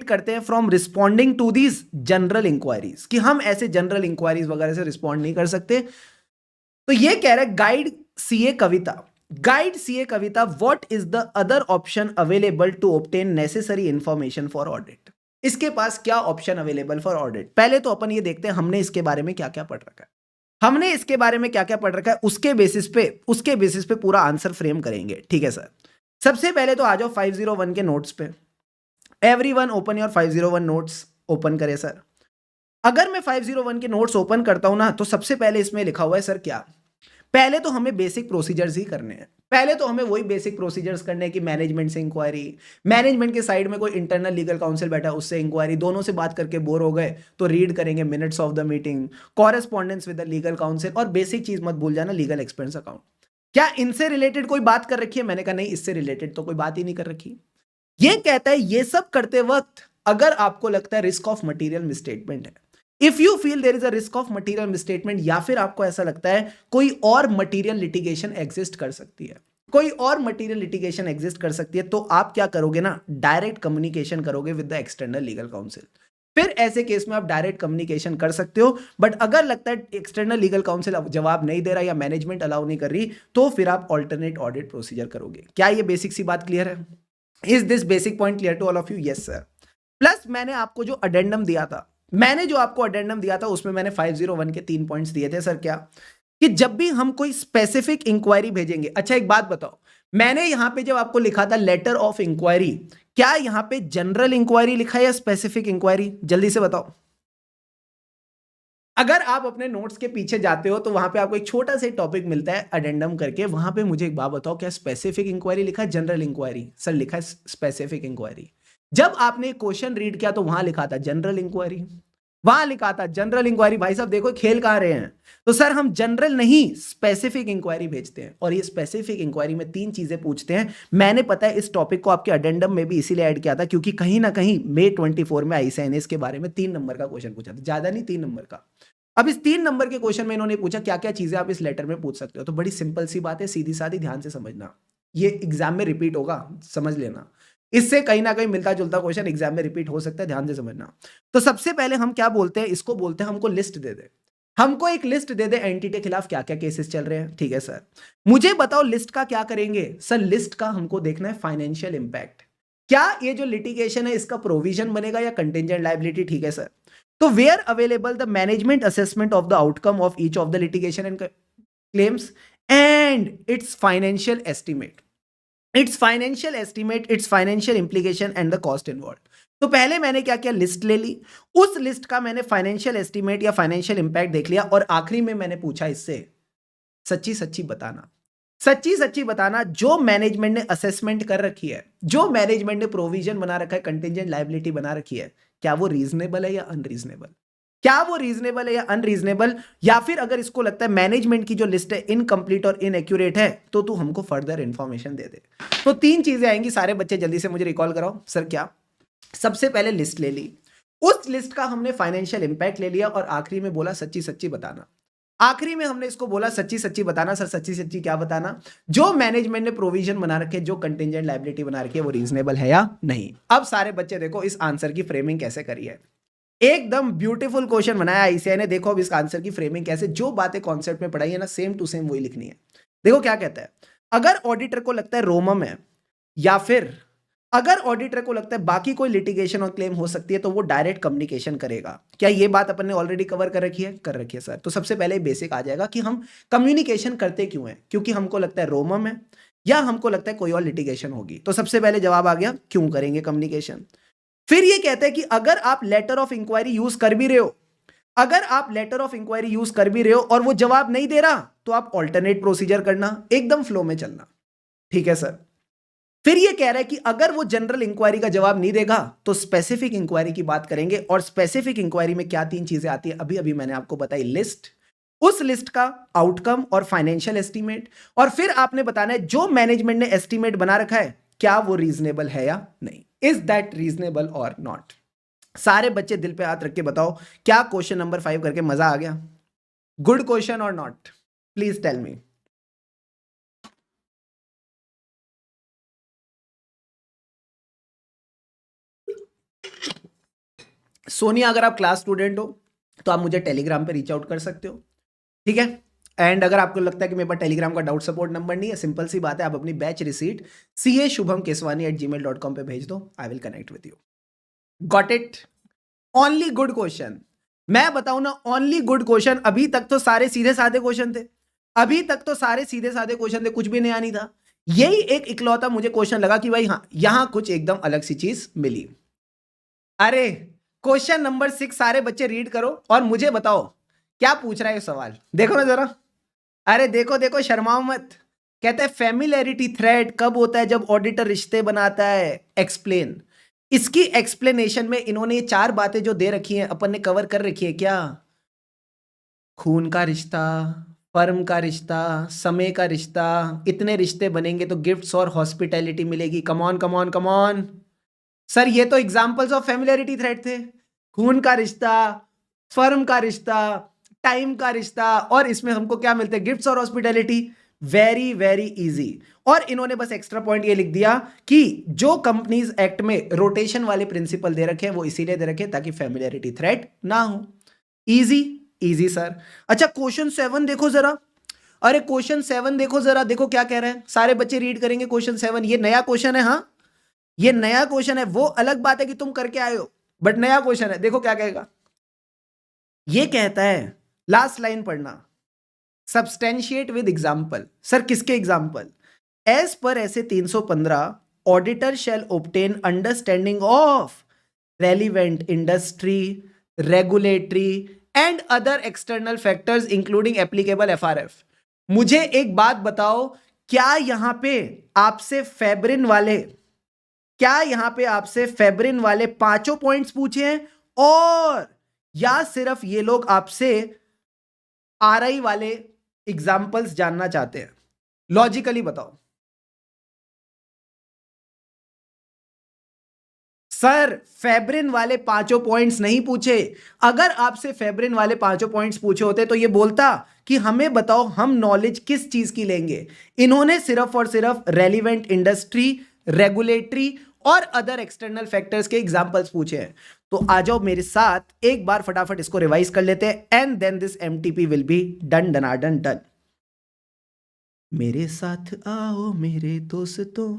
करते हैं from responding to these general inquiries, कि हम ऐसे जनरल इंक्वायरीज वगैरह से रिस्पॉन्ड नहीं कर सकते। तो ये कह रहा है guide CA Kavita, what is the other option available to obtain necessary information for audit. इसके पास क्या ऑप्शन अवेलेबल फॉर ऑडिट? पहले तो अपन ये देखते हैं हमने इसके बारे में क्या क्या पढ़ रखा है, उसके बेसिस पे पूरा आंसर फ्रेम करेंगे। ठीक है सर, सबसे पहले तो आ जाओ 501 के नोट्स पे। Everyone open your 501 notes, open करे सर। अगर मैं 501 के नोट्स ओपन करता हूं ना, तो सबसे पहले इसमें लिखा हुआ है सर क्या, पहले तो हमें बेसिक प्रोसीजर्स ही करने हैं। पहले तो हमें वही बेसिक प्रोसीजर्स करने हैं कि मैनेजमेंट से इंक्वायरी, मैनेजमेंट के साइड में कोई इंटरनल लीगल काउंसिल बैठा है उससे इंक्वायरी, दोनों से बात करके बोर हो गए तो रीड करेंगे minutes of the meeting, correspondence with the legal council, और बेसिक चीज मत भूल जाना, लीगल एक्सपेंस अकाउंट। क्या इनसे रिलेटेड कोई बात कर रखी है? मैंने कहा नहीं, इससे रिलेटेड तो कोई बात ही नहीं कर रखी। ये कहता है ये सब करते वक्त अगर आपको लगता है रिस्क ऑफ मटेरियल मिसस्टेटमेंट है, if you feel there is a risk of material misstatement, या फिर आपको ऐसा लगता है कोई और मटेरियल लिटिगेशन एग्जिस्ट कर सकती है, तो आप क्या करोगे ना, डायरेक्ट कम्युनिकेशन करोगे with the external legal council. फिर ऐसे केस में आप डायरेक्ट कम्युनिकेशन कर सकते हो, बट अगर लगता है एक्सटर्नल लीगल काउंसिल जवाब नहीं दे रहा या मैनेजमेंट अलाउ नहीं कर रही, तो फिर आप ऑल्टरनेट ऑडिट प्रोसीजर करोगे। क्या ये बेसिक सी बात क्लियर है? Is this basic point clear to all of you? Yes sir. Plus मैंने आपको जो अडेंडम दिया था, उसमें मैंने 501 के 3 पॉइंट्स दिए थे सर। क्या कि जब भी हम कोई स्पेसिफिक इंक्वायरी भेजेंगे, अच्छा एक बात बताओ, मैंने यहां पे जब आपको लिखा था लेटर ऑफ इंक्वायरी, क्या यहां पे जनरल इंक्वायरी लिखा है या स्पेसिफिक इंक्वायरी? जल्दी से बताओ। अगर आप अपने नोट्स के पीछे जाते हो तो वहां पे आपको एक छोटा सा टॉपिक मिलता है अडेंडम करके, वहां पे मुझे एक बात बताओ, क्या स्पेसिफिक इंक्वायरी लिखा है जनरल इंक्वायरी? सर लिखा है स्पेसिफिक इंक्वायरी। जब आपने क्वेश्चन रीड किया तो वहां लिखा था जनरल इंक्वायरी, भाई साहब देखो खेल कहां रहे हैं। तो सर हम जनरल नहीं स्पेसिफिक इंक्वायरी भेजते हैं, और ये स्पेसिफिक इंक्वायरी में 3 चीजें पूछते हैं। मैंने पता है इस टॉपिक को आपके अडेंडम में भी इसीलिए ऐड किया था क्योंकि कहीं ना कहीं May 24 में आईसीएनएस के बारे में 3 नंबर का क्वेश्चन पूछा था, ज्यादा नहीं 3 नंबर का। अब इस 3 नंबर के क्वेश्चन में इन्होंने पूछा क्या क्या चीजें आप इस लेटर में पूछ सकते हो। तो बड़ी सिंपल सी बात है, सीधी सादी, ध्यान से समझना, ये एग्जाम में रिपीट होगा, समझ लेना। इससे कहीं ना कहीं मिलता जुलता क्वेश्चन एग्जाम में रिपीट हो सकता है, ध्यान से समझना। तो सबसे पहले हम क्या बोलते हैं, इसको बोलते हैं हमको लिस्ट दे दे, हमको एक लिस्ट दे दे एंटिटी के खिलाफ क्या क्या केसेस चल रहे हैं। ठीक है सर, मुझे बताओ लिस्ट का क्या करेंगे? सर लिस्ट का हमको देखना है फाइनेंशियल इंपैक्ट, क्या ये जो लिटिगेशन है इसका प्रोविजन बनेगा या कंटिजेंट लायबिलिटी। ठीक है सर, तो were available the management assessment of the outcome of each of the litigation and claims and its financial estimate, its financial implication and the cost involve. तो पहले मैंने क्या किया, लिस्ट ले ली, उस लिस्ट का मैंने फाइनेंशियल एस्टिमेट या फाइनेंशियल इंपैक्ट देख लिया, और आखिरी में मैंने पूछा इससे सच्ची सच्ची बताना जो मैनेजमेंट ने असेसमेंट कर रखी है, जो मैनेजमेंट ने प्रोविजन बना रखा है, कंटिजेंट लायबिलिटी बना रखी है, क्या वो रीजनेबल है या अनरीजनेबल, या फिर अगर इसको लगता है मैनेजमेंट की जो लिस्ट है इनकम्प्लीट और इनएक्यूरेट है, तो तू हमको फर्दर इंफॉर्मेशन दे दे। तो 3 चीजें आएंगी, सारे बच्चे जल्दी से मुझे रिकॉल कराओ। सर क्या? सबसे पहले लिस्ट ले ली, उस लिस्ट का हमने फाइनेंशियल इंपैक्ट ले लिया, और आखिरी में बोला सच्ची सच्ची बताना। आखिरी में हमने इसको बोला सच्ची सच्ची बताना। सर सच्ची सच्ची क्या बताना? जो मैनेजमेंट ने प्रोविजन बना रखे, जो कंटिजेंट लायबिलिटी बना रखी है, वो रीजनेबल है या नहीं। अब सारे बच्चे देखो इस आंसर की फ्रेमिंग कैसे करी है, एकदम ब्यूटीफुल क्वेश्चन बनाया आईसीआई ने। देखो अब इस आंसर की फ्रेमिंग कैसे, जो बातें कॉन्सेप्ट में पढ़ाई है ना, सेम टू सेम वही लिखनी है। देखो क्या कहता है, अगर ऑडिटर को लगता है रोमम है या फिर अगर ऑडिटर को लगता है बाकी कोई लिटिगेशन और क्लेम हो सकती है तो वो डायरेक्ट कम्युनिकेशन करेगा। क्या ये बात अपन ने ऑलरेडी कवर कर रखी है? कर रखी है सर। तो सबसे पहले बेसिक आ जाएगा कि हम कम्युनिकेशन करते क्यों हैं? क्योंकि हमको लगता है रोमम है या हमको लगता है कोई और लिटिगेशन होगी। तो सबसे पहले जवाब आ गया, क्यों करेंगे कम्युनिकेशन। फिर ये कहते हैं कि अगर आप लेटर ऑफ इंक्वायरी यूज कर भी रहे हो, अगर आप लेटर ऑफ इंक्वायरी यूज कर भी रहे हो और वो जवाब नहीं दे रहा, तो आप ऑल्टरनेट प्रोसीजर करना, एकदम फ्लो में चलना। ठीक है सर। फिर ये कह रहा है कि अगर वो जनरल इंक्वायरी का जवाब नहीं देगा तो स्पेसिफिक इंक्वायरी की बात करेंगे। और स्पेसिफिक इंक्वायरी में क्या तीन चीजें आती है, अभी अभी मैंने आपको बताई, लिस्ट, उस लिस्ट का आउटकम और फाइनेंशियल एस्टीमेट, और फिर आपने बताना है जो मैनेजमेंट ने एस्टीमेट बना रखा है क्या वो रीजनेबल है या नहीं, इज दैट रीजनेबल और नॉट। सारे बच्चे दिल पे हाथ रख के बताओ, क्या क्वेश्चन नंबर 5 करके मजा आ गया? गुड क्वेश्चन और not? Please tell me. Sonia, अगर आप क्लास स्टूडेंट हो तो आप मुझे टेलीग्राम पे रीच आउट कर सकते हो, ठीक है। एंड अगर आपको लगता है कि मेरे पास टेलीग्राम का डाउट सपोर्ट नंबर नहीं है, सिंपल सी बात है, आप अपनी बैच रिसीट CA shubhamkeswani@gmail.com पे भेज दो, I will connect with you. Got it? Only good question. मैं बताऊं ना, ओनली गुड क्वेश्चन। अभी तक तो सारे सीधे साधे क्वेश्चन थे, अभी तक तो सारे सीधे साधे क्वेश्चन थे, कुछ भी नया नहीं था। यही एक इकलौता मुझे क्वेश्चन लगा कि भाई हाँ, यहां कुछ एकदम अलग सी चीज मिली। अरे क्वेश्चन नंबर 6 सारे बच्चे रीड करो और मुझे बताओ क्या पूछ रहा है ये सवाल, देखो ना जरा। अरे देखो देखो, शर्माओ मत। कहता है फेमिलियरिटी थ्रेट कब होता है? जब ऑडिटर रिश्ते बनाता है। एक्सप्लेन। इसकी एक्सप्लेनेशन में इन्होंने ये 4 बातें जो दे रखी हैं अपन ने कवर कर रखी है क्या? खून का रिश्ता, फर्म का रिश्ता, समय का रिश्ता, इतने रिश्ते बनेंगे तो गिफ्ट्स और हॉस्पिटैलिटी मिलेगी। कमॉन कमॉन कमॉन सर, ये तो एग्जांपल्स ऑफ फेमिलियरिटी थ्रेट थे। खून का रिश्ता, फर्म का रिश्ता, टाइम का रिश्ता, और इसमें हमको क्या मिलते हैं? गिफ्ट्स और हॉस्पिटैलिटी। Very very easy. और इन्होंने बस एक्स्ट्रा पॉइंट ये लिख दिया कि जो कंपनीज एक्ट में रोटेशन वाले प्रिंसिपल दे रखे हैं वो इसीलिए दे रखे हैं ताकि फेमिलियरिटी थ्रेट ना हो। Easy, easy sir. अच्छा क्वेश्चन 7 देखो जरा। अरे क्वेश्चन 7 देखो जरा, देखो क्या कह रहे हैं। सारे बच्चे रीड करेंगे क्वेश्चन 7। ये नया क्वेश्चन है, हाँ ये नया क्वेश्चन है। वो अलग बात है कि तुम करके आए हो, बट नया क्वेश्चन है। देखो क्या कहेगा। ये कहता है, लास्ट लाइन पढ़ना, सब्सटेंशिएट विद एग्जाम्पल। सर किसके एग्जाम्पल? एज पर ऐसे 315 auditor shall obtain understanding of relevant industry, regulatory and other external factors including applicable FRF. मुझे एक बात बताओ, क्या यहां पे आपसे फेब्रिन वाले, क्या यहां पे आपसे फेब्रिन वाले पांचों पॉइंट्स पूछे हैं, और या सिर्फ ये लोग आपसे आरआई वाले एग्जाम्पल्स जानना चाहते हैं? लॉजिकली बताओ। सर फेब्रिन वाले पांचों पॉइंट्स नहीं पूछे। अगर आपसे फेब्रिन वाले पांचों पॉइंट्स पूछे होते तो ये बोलता कि हमें बताओ हम नॉलेज किस चीज की लेंगे। इन्होंने सिर्फ और सिर्फ रेलिवेंट इंडस्ट्री, रेगुलेटरी और अदर एक्सटर्नल फैक्टर्स के एग्जांपल्स पूछे हैं। तो आ जाओ मेरे साथ एक बार फटाफट इसको रिवाइज कर लेते हैं, and then this MTP will be done डनाडन डन। मेरे साथ आओ मेरे दोस्तों,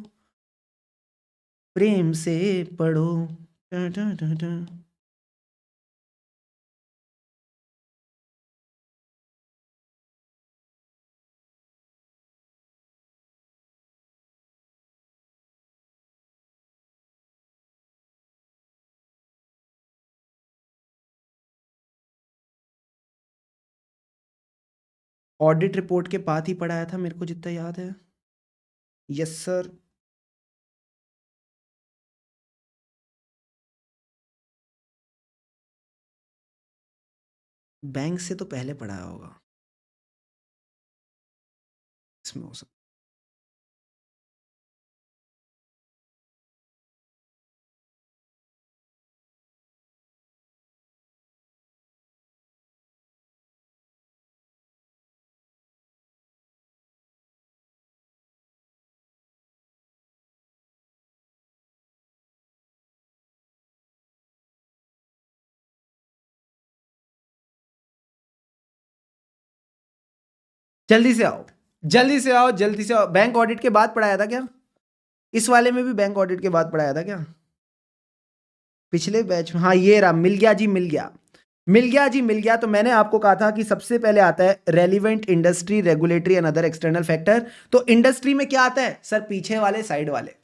प्रेम से पढ़ो। डा, डा, डा, डा। ऑडिट रिपोर्ट के पाथ ही पढ़ाया था मेरे को जितना याद है। Yes sir. बैंक से तो पहले पढ़ाया होगा, इसमें हो सकता। जल्दी से आओ, जल्दी से आओ, जल्दी से आओ। बैंक ऑडिट के बाद पढ़ाया था क्या? इस वाले में भी बैंक ऑडिट के बाद पढ़ाया था क्या पिछले बैच में? हाँ ये रहा, मिल गया जी, मिल गया, मिल गया जी, मिल गया। तो मैंने आपको कहा था कि सबसे पहले आता है relevant industry, regulatory and other external factor. तो इंडस्ट्री में क्या आता है सर? पीछे वाले, साइड वाले,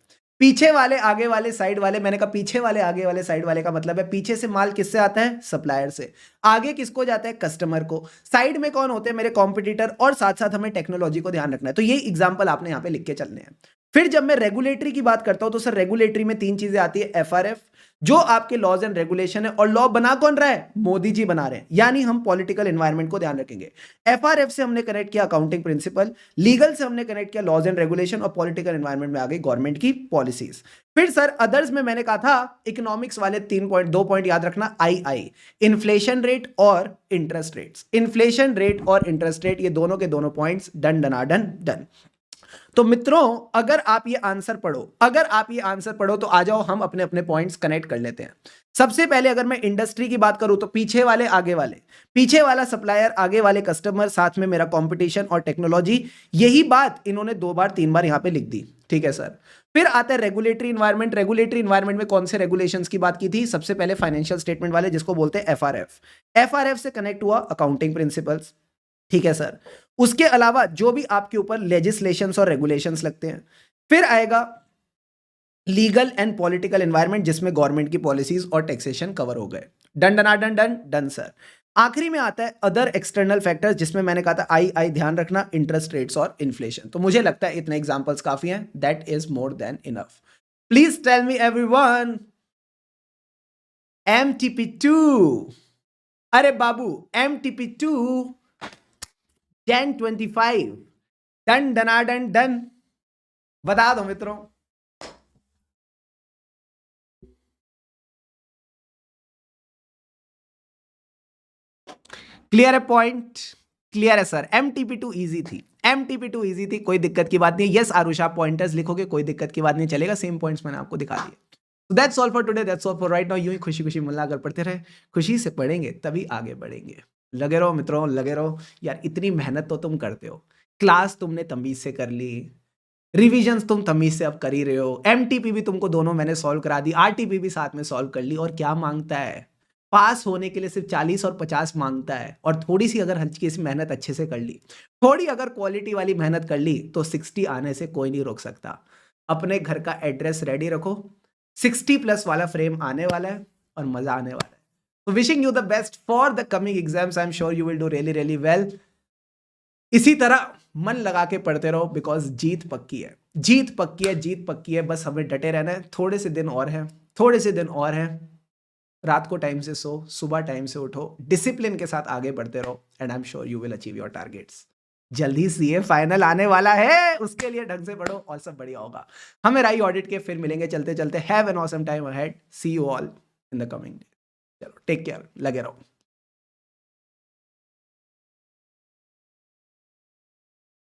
पीछे वाले, आगे वाले, साइड वाले। मैंने कहा पीछे वाले, आगे वाले, साइड वाले का मतलब है पीछे से माल किससे आता है? सप्लायर से। आगे किसको जाता है? कस्टमर को। साइड में कौन होते हैं? मेरे कॉम्पिटिटर। और साथ साथ हमें टेक्नोलॉजी को ध्यान रखना है। तो ये एग्जाम्पल आपने यहाँ पे लिख के चलने हैं। फिर जब मैं रेगुलेटरी की बात करता हूं तो सर रेगुलेटरी में 3 चीजें आती है। एफआरएफ, जो आपके लॉज एंड रेगुलेशन है, और लॉ बना कौन रहा है? मोदी जी बना रहे हैं, यानी हम पॉलिटिकल एनवायरनमेंट को ध्यान रखेंगे। एफआरएफ से हमने कनेक्ट किया अकाउंटिंग प्रिंसिपल, लीगल से हमने कनेक्ट किया लॉज एंड रेगुलेशन, और पॉलिटिकल एनवायरनमेंट में आ गई गवर्नमेंट की पॉलिसीज। फिर सर अदर्स में मैंने कहा था इकोनॉमिक्स वाले 2 पॉइंट याद रखना। आई इन्फ्लेशन रेट और इंटरेस्ट रेट्स। इन्फ्लेशन रेट और इंटरेस्ट रेट, ये दोनों के दोनों पॉइंट्स डन डनाडन डन। तो मित्रों अगर आप ये आंसर पढ़ो, अगर आप ये आंसर पढ़ो तो आ जाओ हम अपने अपने पॉइंट्स कनेक्ट कर लेते हैं। सबसे पहले अगर मैं इंडस्ट्री की बात करूं तो पीछे वाले, आगे वाले, पीछे वाला सप्लायर, आगे वाले कस्टमर, साथ में मेरा कंपटीशन और टेक्नोलॉजी। यही बात इन्होंने 2 बार 3 बार यहां पे लिख दी, ठीक है सर। फिर आता है रेगुलेटरी इन्वायरमेंट। रेगुलेटरी इन्वायरमेंट में कौन से रेगुलेशंस की बात की थी? सबसे पहले फाइनेंशियल स्टेटमेंट वाले, जिसको बोलते हैं एफआरएफ। एफआरएफ से कनेक्ट हुआ अकाउंटिंग प्रिंसिपल्स, ठीक है सर। उसके अलावा जो भी आपके ऊपर लेजिस्लेशंस और रेगुलेशंस लगते हैं। फिर आएगा लीगल एंड पॉलिटिकल एनवायरनमेंट, जिसमें गवर्नमेंट की पॉलिसीज और टैक्सेशन कवर हो गए। Done done done done done sir. आखिरी में आता है अदर एक्सटर्नल फैक्टर्स, जिसमें मैंने कहा था आई ध्यान रखना, इंटरेस्ट रेट्स और इन्फ्लेशन। तो मुझे लगता है इतने एग्जांपल्स काफी हैं। That is more than enough. Please tell me everyone, MTP2, अरे बाबू MTP2 1025 डन डनाडन डन। बता दो मित्रों। क्लियर है पॉइंट? क्लियर है सर। MTP2 इजी थी, MTP2 इजी थी, कोई दिक्कत की बात नहीं। यस आरुष, आप पॉइंटर्स लिखोगे कोई दिक्कत की बात नहीं, चलेगा। सेम पॉइंट्स मैंने आपको दिखा दिए। That's all for today, that's all for right now. यूं ही खुशी खुशी मुल्ला अगर पढ़ते रहे, खुशी से पढ़ेंगे तभी आगे बढ़ेंगे। लगे रहो मित्रों, लगे रहो यार। इतनी मेहनत तो तुम करते हो, क्लास तुमने तमीज से कर ली, रिविजन्स तुम तमीज से अब कर ही रहे हो, MTP भी तुमको दोनों मैंने सॉल्व करा दी, RTP भी साथ में सॉल्व कर ली। और क्या मांगता है? पास होने के लिए सिर्फ 40 और 50 मांगता है। और थोड़ी सी अगर हल्की सी मेहनत अच्छे से कर ली, थोड़ी अगर क्वालिटी वाली मेहनत कर ली, तो 60 आने से कोई नहीं रोक सकता। अपने घर का एड्रेस रेडी रखो, 60+ वाला फ्रेम आने वाला है और मजा आने वाला है। तो wishing you the best for the coming exams. I am sure you will do really really well. इसी तरह मन लगा के पढ़ते रहो, बिकॉज जीत पक्की है, जीत पक्की है, जीत पक्की है। बस हमें डटे रहना है। थोड़े से दिन और हैं, थोड़े से दिन और हैं। रात को टाइम से सो, सुबह टाइम से उठो, डिसिप्लिन के साथ आगे बढ़ते रहो, and I am sure you will achieve your targets. जल्दी सीए फाइनल आने वाला है, उसके लिए ढंग से पढ़ो और सब बढ़िया होगा। हमें राई ऑडिट के फिर मिलेंगे चलते चलते। Have an awesome time ahead. See you all in the coming day. चलो टेक केयर, लगे रहो।